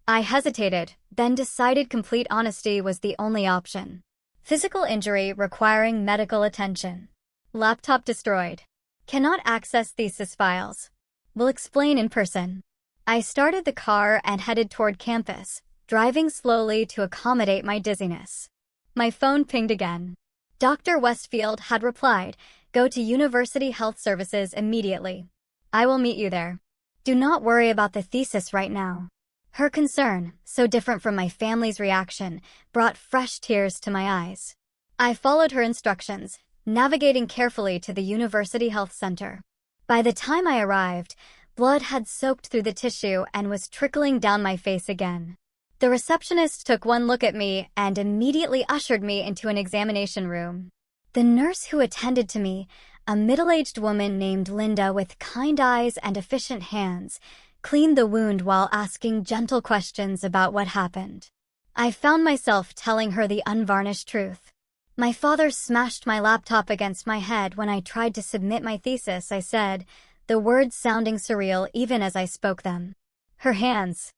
I hesitated, then decided complete honesty was the only option. Physical injury requiring medical attention. Laptop destroyed. Cannot access thesis files. Will explain in person. I started the car and headed toward campus, driving slowly to accommodate my dizziness. My phone pinged again. Dr. Westfield had replied, "Go to University Health Services immediately. I will meet you there. Do not worry about the thesis right now." Her concern, so different from my family's reaction, brought fresh tears to my eyes. I followed her instructions, navigating carefully to the University Health Center. By the time I arrived, blood had soaked through the tissue and was trickling down my face again. The receptionist took one look at me and immediately ushered me into an examination room. The nurse who attended to me, a middle-aged woman named Linda with kind eyes and efficient hands, cleaned the wound while asking gentle questions about what happened. I found myself telling her the unvarnished truth. My father smashed my laptop against my head when I tried to submit my thesis, I said, the words sounding surreal even as I spoke them. Her hands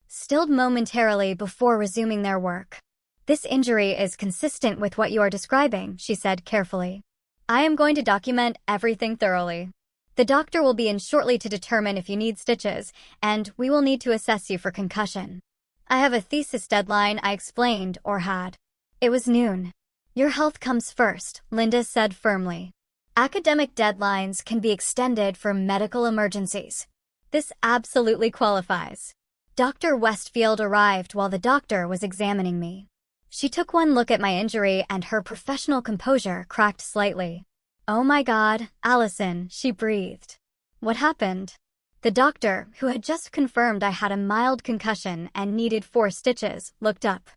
stilled momentarily before resuming their work. "This injury is consistent with what you are describing," she said carefully. "I am going to document everything thoroughly. The doctor will be in shortly to determine if you need stitches, and we will need to assess you for concussion." "I have a thesis deadline," I explained, or had. It was noon. "Your health comes first," Linda said firmly. "Academic deadlines can be extended for medical emergencies. This absolutely qualifies." Dr. Westfield arrived while the doctor was examining me. She took one look at my injury and her professional composure cracked slightly. "Oh my God, Allison," she breathed. "What happened?" The doctor, who had just confirmed I had a mild concussion and needed 4 stitches, looked up.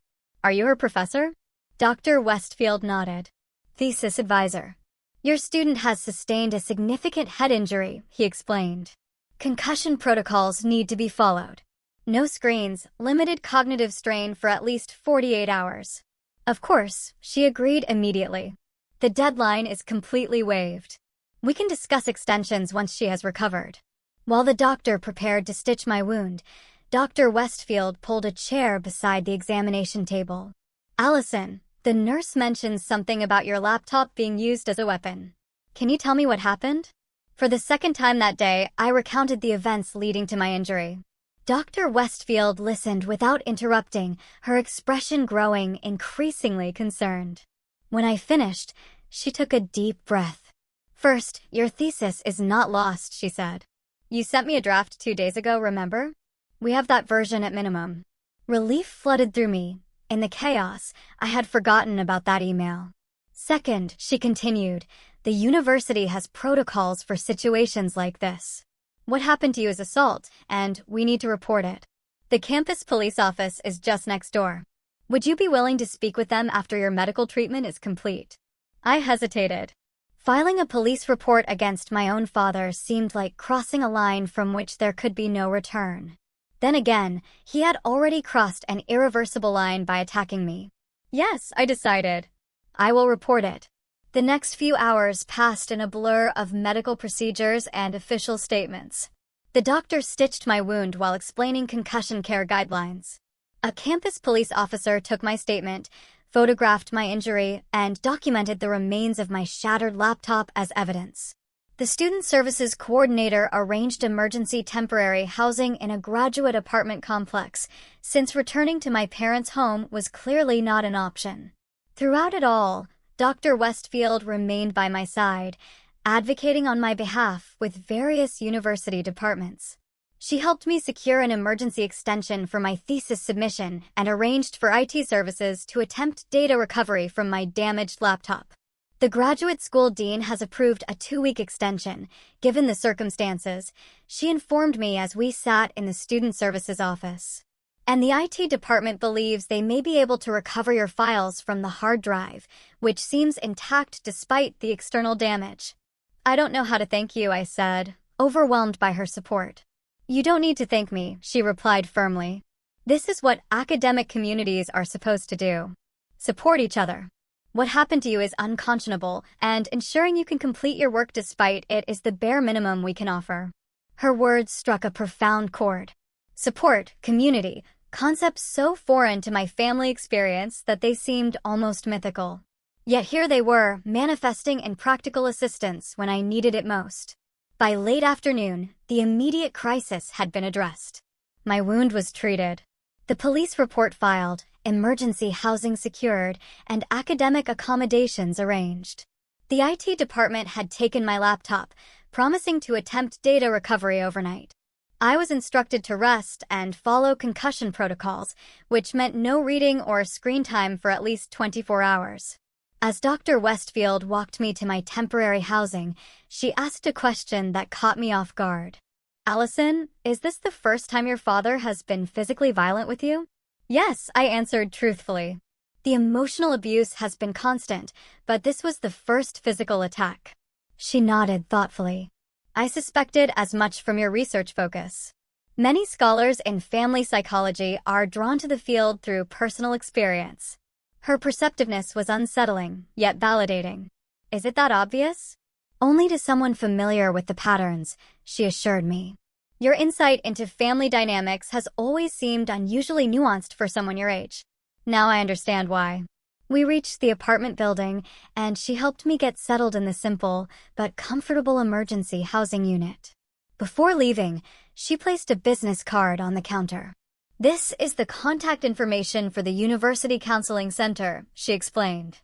"Are you her professor?" Dr. Westfield nodded. "Thesis advisor. Your student has sustained a significant head injury," he explained. "Concussion protocols need to be followed. No screens, limited cognitive strain for at least 48 hours. Of course, she agreed immediately. "The deadline is completely waived. We can discuss extensions once she has recovered." While the doctor prepared to stitch my wound, Dr. Westfield pulled a chair beside the examination table. "Allison, the nurse mentions something about your laptop being used as a weapon. Can you tell me what happened?" For the second time that day, I recounted the events leading to my injury. Dr. Westfield listened without interrupting, her expression growing increasingly concerned. When I finished, she took a deep breath. "First, your thesis is not lost," she said. "You sent me a draft 2 days ago, remember? We have that version at minimum." Relief flooded through me. In the chaos, I had forgotten about that email. "Second," she continued, "the university has protocols for situations like this. What happened to you is assault, and we need to report it. The campus police office is just next door. Would you be willing to speak with them after your medical treatment is complete?" I hesitated. Filing a police report against my own father seemed like crossing a line from which there could be no return. Then again, he had already crossed an irreversible line by attacking me. "Yes," I decided. "I will report it." The next few hours passed in a blur of medical procedures and official statements. The doctor stitched my wound while explaining concussion care guidelines. A campus police officer took my statement, photographed my injury, and documented the remains of my shattered laptop as evidence. The Student Services Coordinator arranged emergency temporary housing in a graduate apartment complex, since returning to my parents' home was clearly not an option. Throughout it all, Dr. Westfield remained by my side, advocating on my behalf with various university departments. She helped me secure an emergency extension for my thesis submission and arranged for IT services to attempt data recovery from my damaged laptop. The graduate school dean has approved a 2-week extension. Given the circumstances, she informed me as we sat in the Student Services office. And the IT department believes they may be able to recover your files from the hard drive, which seems intact despite the external damage. "I don't know how to thank you," I said, overwhelmed by her support. "You don't need to thank me," she replied firmly. "This is what academic communities are supposed to do. Support each other. What happened to you is unconscionable, and ensuring you can complete your work despite it is the bare minimum we can offer." Her words struck a profound chord. Support, community, concepts so foreign to my family experience that they seemed almost mythical. Yet here they were, manifesting in practical assistance when I needed it most. By late afternoon, the immediate crisis had been addressed. My wound was treated. The police report filed, emergency housing secured, and academic accommodations arranged. The IT department had taken my laptop, promising to attempt data recovery overnight. I was instructed to rest and follow concussion protocols, which meant no reading or screen time for at least 24 hours. As Dr. Westfield walked me to my temporary housing, she asked a question that caught me off guard. "Allison, is this the first time your father has been physically violent with you?" "Yes," I answered truthfully. "The emotional abuse has been constant, but this was the first physical attack." She nodded thoughtfully. "I suspected as much from your research focus. Many scholars in family psychology are drawn to the field through personal experience." Her perceptiveness was unsettling, yet validating. "Is it that obvious?" "Only to someone familiar with the patterns," she assured me. "Your insight into family dynamics has always seemed unusually nuanced for someone your age. Now I understand why." We reached the apartment building, and she helped me get settled in the simple but comfortable emergency housing unit. Before leaving, she placed a business card on the counter. "This is the contact information for the University Counseling Center," she explained.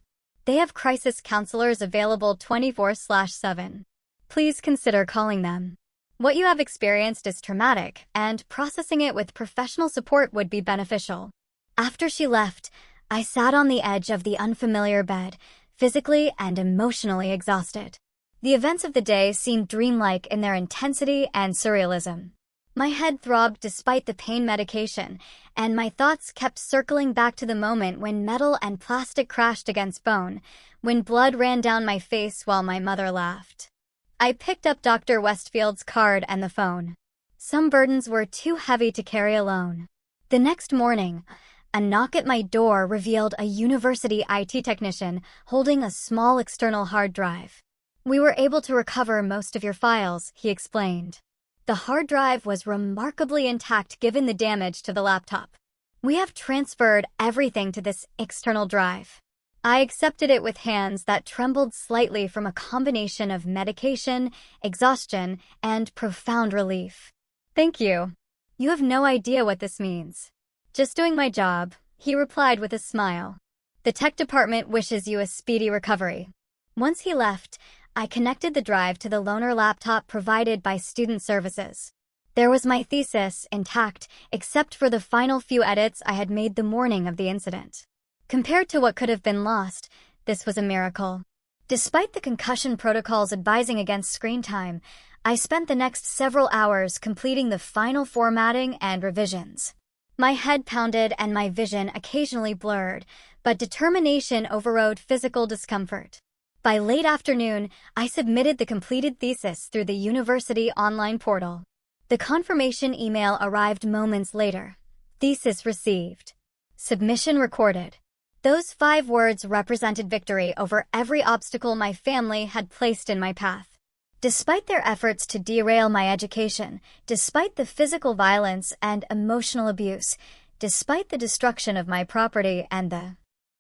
"They have crisis counselors available 24/7. Please consider calling them. What you have experienced is traumatic, and processing it with professional support would be beneficial." After she left, I sat on the edge of the unfamiliar bed, physically and emotionally exhausted. The events of the day seemed dreamlike in their intensity and surrealism. My head throbbed despite the pain medication, and my thoughts kept circling back to the moment when metal and plastic crashed against bone, when blood ran down my face while my mother laughed. I picked up Dr. Westfield's card and the phone. Some burdens were too heavy to carry alone. The next morning, a knock at my door revealed a university IT technician holding a small external hard drive. "We were able to recover most of your files," he explained. The hard drive was remarkably intact given the damage to the laptop. "We have transferred everything to this external drive." I accepted it with hands that trembled slightly from a combination of medication, exhaustion, and profound relief. "Thank you. You have no idea what this means." "Just doing my job," he replied with a smile. "The tech department wishes you a speedy recovery." Once he left, I connected the drive to the loaner laptop provided by Student Services. There was my thesis intact, except for the final few edits I had made the morning of the incident. Compared to what could have been lost, this was a miracle. Despite the concussion protocols advising against screen time, I spent the next several hours completing the final formatting and revisions. My head pounded and my vision occasionally blurred, but determination overrode physical discomfort. By late afternoon, I submitted the completed thesis through the university online portal. The confirmation email arrived moments later. "Thesis received. Submission recorded." Those 5 words represented victory over every obstacle my family had placed in my path. Despite their efforts to derail my education, despite the physical violence and emotional abuse, despite the destruction of my property and the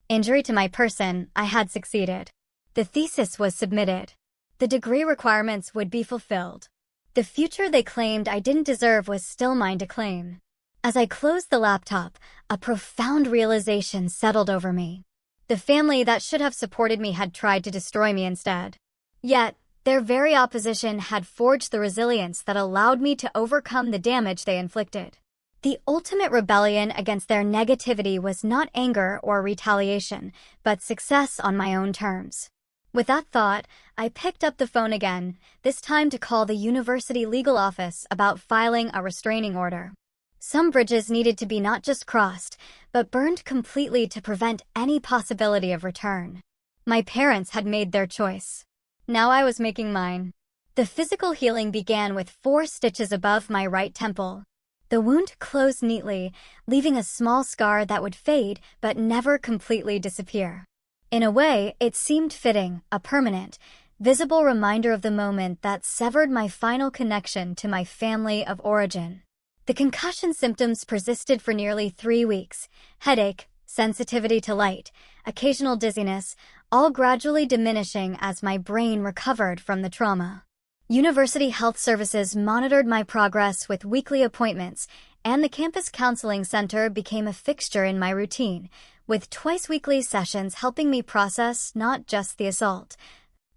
injury to my person, I had succeeded. The thesis was submitted. The degree requirements would be fulfilled. The future they claimed I didn't deserve was still mine to claim. As I closed the laptop, a profound realization settled over me. The family that should have supported me had tried to destroy me instead. Yet, their very opposition had forged the resilience that allowed me to overcome the damage they inflicted. The ultimate rebellion against their negativity was not anger or retaliation, but success on my own terms. With that thought, I picked up the phone again, this time to call the university legal office about filing a restraining order. Some bridges needed to be not just crossed, but burned completely to prevent any possibility of return. My parents had made their choice. Now I was making mine. The physical healing began with 4 stitches above my right temple. The wound closed neatly, leaving a small scar that would fade but never completely disappear. In a way, it seemed fitting, a permanent, visible reminder of the moment that severed my final connection to my family of origin. The concussion symptoms persisted for nearly 3 weeks. Headache, sensitivity to light, occasional dizziness, all gradually diminishing as my brain recovered from the trauma. University Health Services monitored my progress with weekly appointments, and the campus counseling center became a fixture in my routine, with twice-weekly sessions helping me process not just the assault,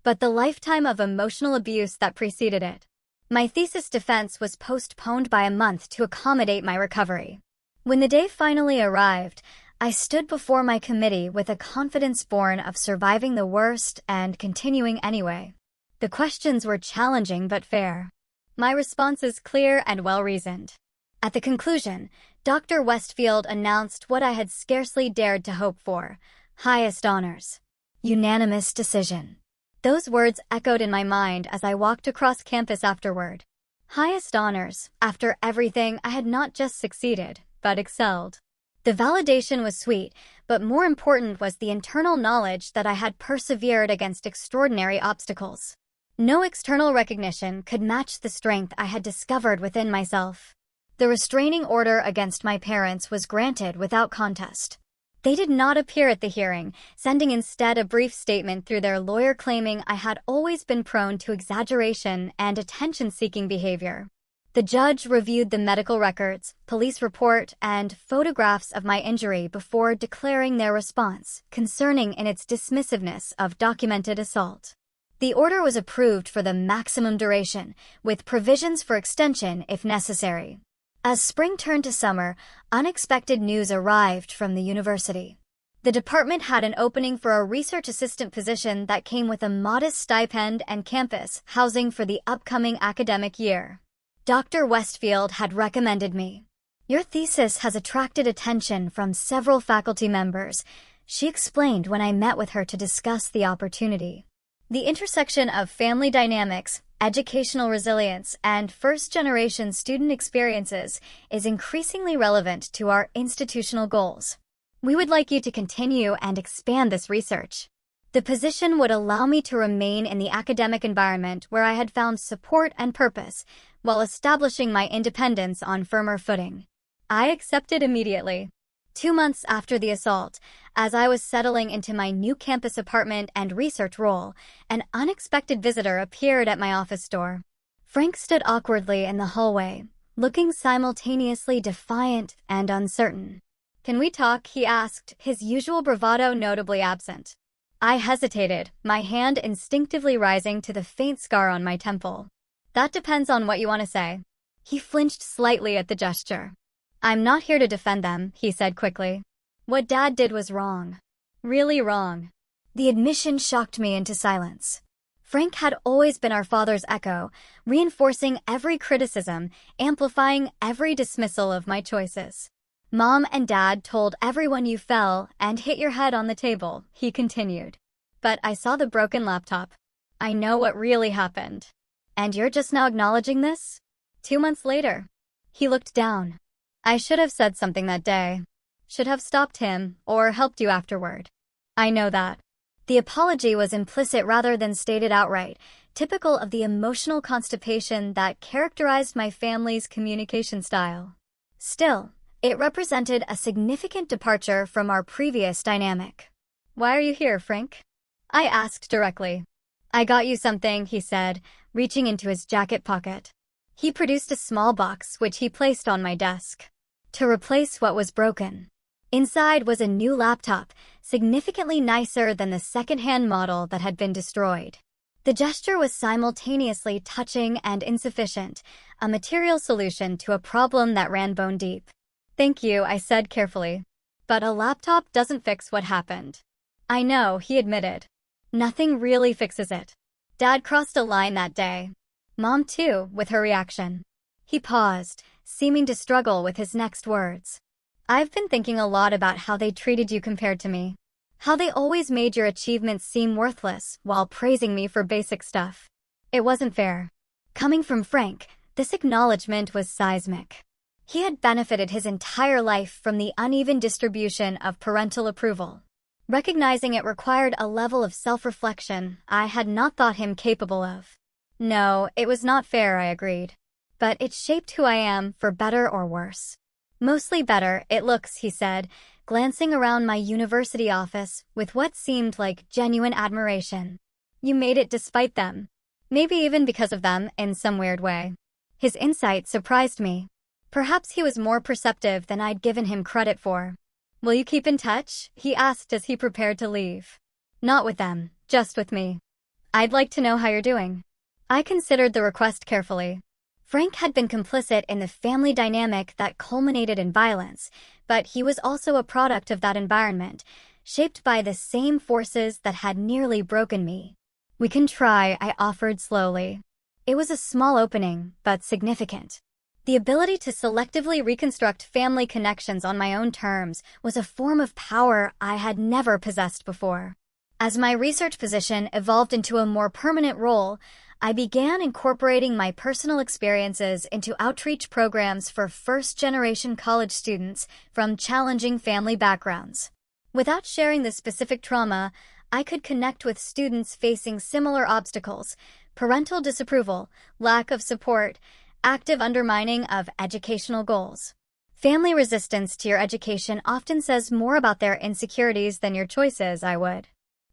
but the lifetime of emotional abuse that preceded it. My thesis defense was postponed by a month to accommodate my recovery. When the day finally arrived, I stood before my committee with a confidence born of surviving the worst and continuing anyway. The questions were challenging but fair. My responses clear and well-reasoned. At the conclusion, Dr. Westfield announced what I had scarcely dared to hope for: highest honors. Unanimous decision. Those words echoed in my mind as I walked across campus afterward. Highest honors, after everything I had not just succeeded, but excelled. The validation was sweet, but more important was the internal knowledge that I had persevered against extraordinary obstacles. No external recognition could match the strength I had discovered within myself. The restraining order against my parents was granted without contest. They did not appear at the hearing, sending instead a brief statement through their lawyer claiming I had always been prone to exaggeration and attention-seeking behavior. The judge reviewed the medical records, police report, and photographs of my injury before declaring their response, concerning in its dismissiveness of documented assault. The order was approved for the maximum duration, with provisions for extension if necessary. As spring turned to summer, unexpected news arrived from the university. The department had an opening for a research assistant position that came with a modest stipend and campus housing for the upcoming academic year. Dr. Westfield had recommended me. Your thesis has attracted attention from several faculty members, she explained when I met with her to discuss the opportunity. The intersection of family dynamics, educational resilience, and first-generation student experiences is increasingly relevant to our institutional goals. We would like you to continue and expand this research. The position would allow me to remain in the academic environment where I had found support and purpose, while establishing my independence on firmer footing. I accepted immediately. 2 months after the assault, as I was settling into my new campus apartment and research role, an unexpected visitor appeared at my office door. Frank stood awkwardly in the hallway, looking simultaneously defiant and uncertain. "Can we talk?" he asked, his usual bravado notably absent. I hesitated, my hand instinctively rising to the faint scar on my temple. "That depends on what you want to say." He flinched slightly at the gesture. "I'm not here to defend them," he said quickly. "What Dad did was wrong. Really wrong." The admission shocked me into silence. Frank had always been our father's echo, reinforcing every criticism, amplifying every dismissal of my choices. "Mom and Dad told everyone you fell and hit your head on the table," he continued. "But I saw the broken laptop. I know what really happened. And you're just now acknowledging this? 2 months later." He looked down. "I should have said something that day. Should have stopped him, or helped you afterward. I know that." The apology was implicit rather than stated outright, typical of the emotional constipation that characterized my family's communication style. Still, it represented a significant departure from our previous dynamic. "Why are you here, Frank?" I asked directly. "I got you something," he said, reaching into his jacket pocket. He produced a small box which he placed on my desk. To replace what was broken. Inside was a new laptop, significantly nicer than the second-hand model that had been destroyed. The gesture was simultaneously touching and insufficient, a material solution to a problem that ran bone deep. "Thank you," I said carefully. "But a laptop doesn't fix what happened." "I know," he admitted. "Nothing really fixes it. Dad crossed a line that day. Mom too, with her reaction." He paused, seeming to struggle with his next words. "I've been thinking a lot about how they treated you compared to me. How they always made your achievements seem worthless while praising me for basic stuff. It wasn't fair." Coming from Frank, this acknowledgement was seismic. He had benefited his entire life from the uneven distribution of parental approval. Recognizing it required a level of self-reflection I had not thought him capable of. "No, it was not fair," I agreed. "But it shaped who I am, for better or worse." "Mostly better, it looks," he said, glancing around my university office with what seemed like genuine admiration. "You made it despite them." Maybe even because of them in some weird way. His insight surprised me. Perhaps he was more perceptive than I'd given him credit for. "Will you keep in touch?" he asked as he prepared to leave. "Not with them, just with me. I'd like to know how you're doing." I considered the request carefully. Frank had been complicit in the family dynamic that culminated in violence, but he was also a product of that environment, shaped by the same forces that had nearly broken me. "We can try," I offered slowly. It was a small opening, but significant. The ability to selectively reconstruct family connections on my own terms was a form of power I had never possessed before. As my research position evolved into a more permanent role, I began incorporating my personal experiences into outreach programs for first-generation college students from challenging family backgrounds. Without sharing the specific trauma, I could connect with students facing similar obstacles: parental disapproval, lack of support, active undermining of educational goals. Family resistance to your education often says more about their insecurities than your choices. I would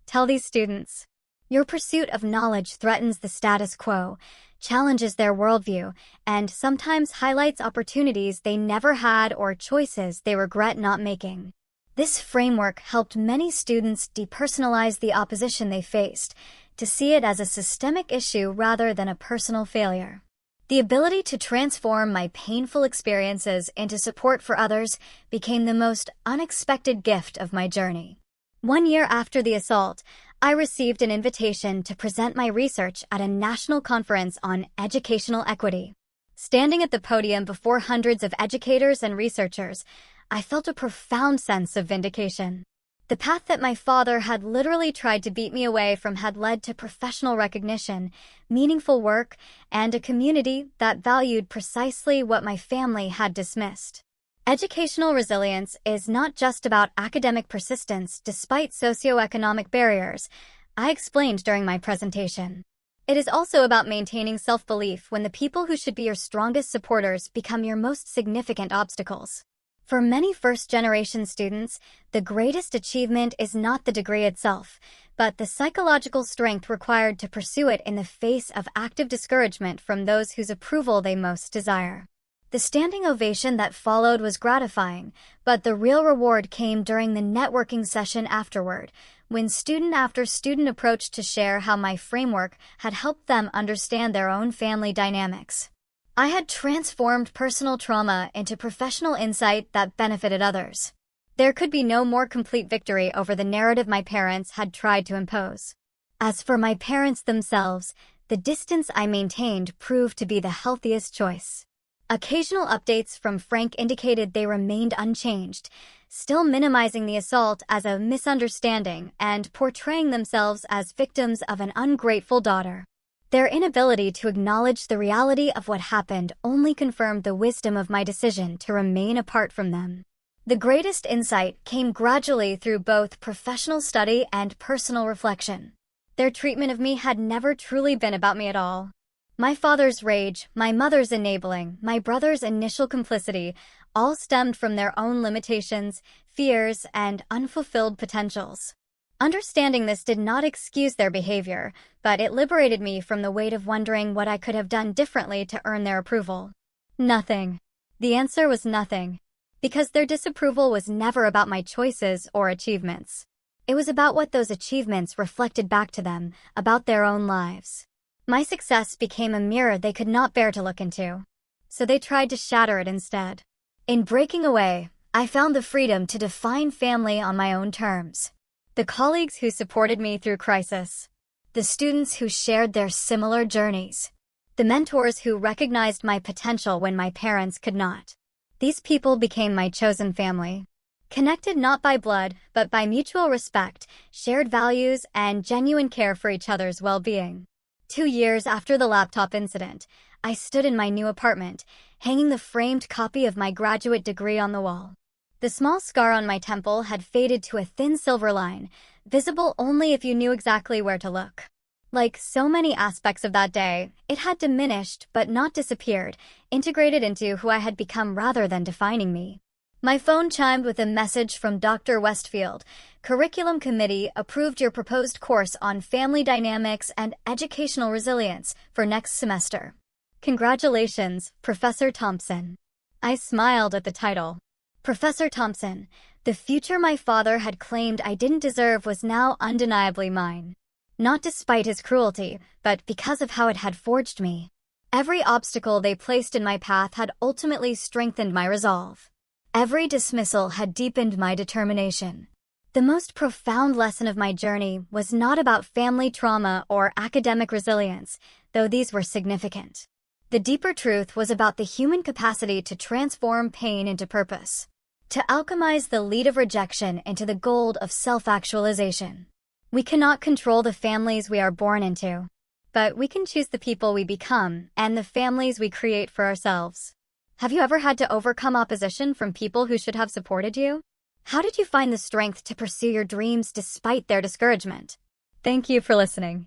tell these students, your pursuit of knowledge threatens the status quo, challenges their worldview, and sometimes highlights opportunities they never had or choices they regret not making. This framework helped many students depersonalize the opposition they faced, to see it as a systemic issue rather than a personal failure. The ability to transform my painful experiences into support for others became the most unexpected gift of my journey. 1 year after the assault, I received an invitation to present my research at a national conference on educational equity. Standing at the podium before hundreds of educators and researchers, I felt a profound sense of vindication. The path that my father had literally tried to beat me away from had led to professional recognition, meaningful work, and a community that valued precisely what my family had dismissed. Educational resilience is not just about academic persistence despite socioeconomic barriers, I explained during my presentation. It is also about maintaining self-belief when the people who should be your strongest supporters become your most significant obstacles. For many first-generation students, the greatest achievement is not the degree itself, but the psychological strength required to pursue it in the face of active discouragement from those whose approval they most desire. The standing ovation that followed was gratifying, but the real reward came during the networking session afterward, when student after student approached to share how my framework had helped them understand their own family dynamics. I had transformed personal trauma into professional insight that benefited others. There could be no more complete victory over the narrative my parents had tried to impose. As for my parents themselves, the distance I maintained proved to be the healthiest choice. Occasional updates from Frank indicated they remained unchanged, still minimizing the assault as a misunderstanding and portraying themselves as victims of an ungrateful daughter. Their inability to acknowledge the reality of what happened only confirmed the wisdom of my decision to remain apart from them. The greatest insight came gradually through both professional study and personal reflection. Their treatment of me had never truly been about me at all. My father's rage, my mother's enabling, my brother's initial complicity, all stemmed from their own limitations, fears, and unfulfilled potentials. Understanding this did not excuse their behavior, but it liberated me from the weight of wondering what I could have done differently to earn their approval. Nothing. The answer was nothing. Because their disapproval was never about my choices or achievements. It was about what those achievements reflected back to them, about their own lives. My success became a mirror they could not bear to look into. So they tried to shatter it instead. In breaking away, I found the freedom to define family on my own terms. The colleagues who supported me through crisis. The students who shared their similar journeys. The mentors who recognized my potential when my parents could not. These people became my chosen family. Connected not by blood, but by mutual respect, shared values, and genuine care for each other's well-being. 2 years after the laptop incident, I stood in my new apartment, hanging the framed copy of my graduate degree on the wall. The small scar on my temple had faded to a thin silver line, visible only if you knew exactly where to look. Like so many aspects of that day, it had diminished but not disappeared, integrated into who I had become rather than defining me. My phone chimed with a message from Dr. Westfield. Curriculum Committee approved your proposed course on family dynamics and educational resilience for next semester. Congratulations, Professor Thompson. I smiled at the title. Professor Thompson, the future my father had claimed I didn't deserve was now undeniably mine. Not despite his cruelty, but because of how it had forged me. Every obstacle they placed in my path had ultimately strengthened my resolve. Every dismissal had deepened my determination. The most profound lesson of my journey was not about family trauma or academic resilience, though these were significant. The deeper truth was about the human capacity to transform pain into purpose, to alchemize the lead of rejection into the gold of self-actualization. We cannot control the families we are born into, but we can choose the people we become and the families we create for ourselves. Have you ever had to overcome opposition from people who should have supported you? How did you find the strength to pursue your dreams despite their discouragement? Thank you for listening.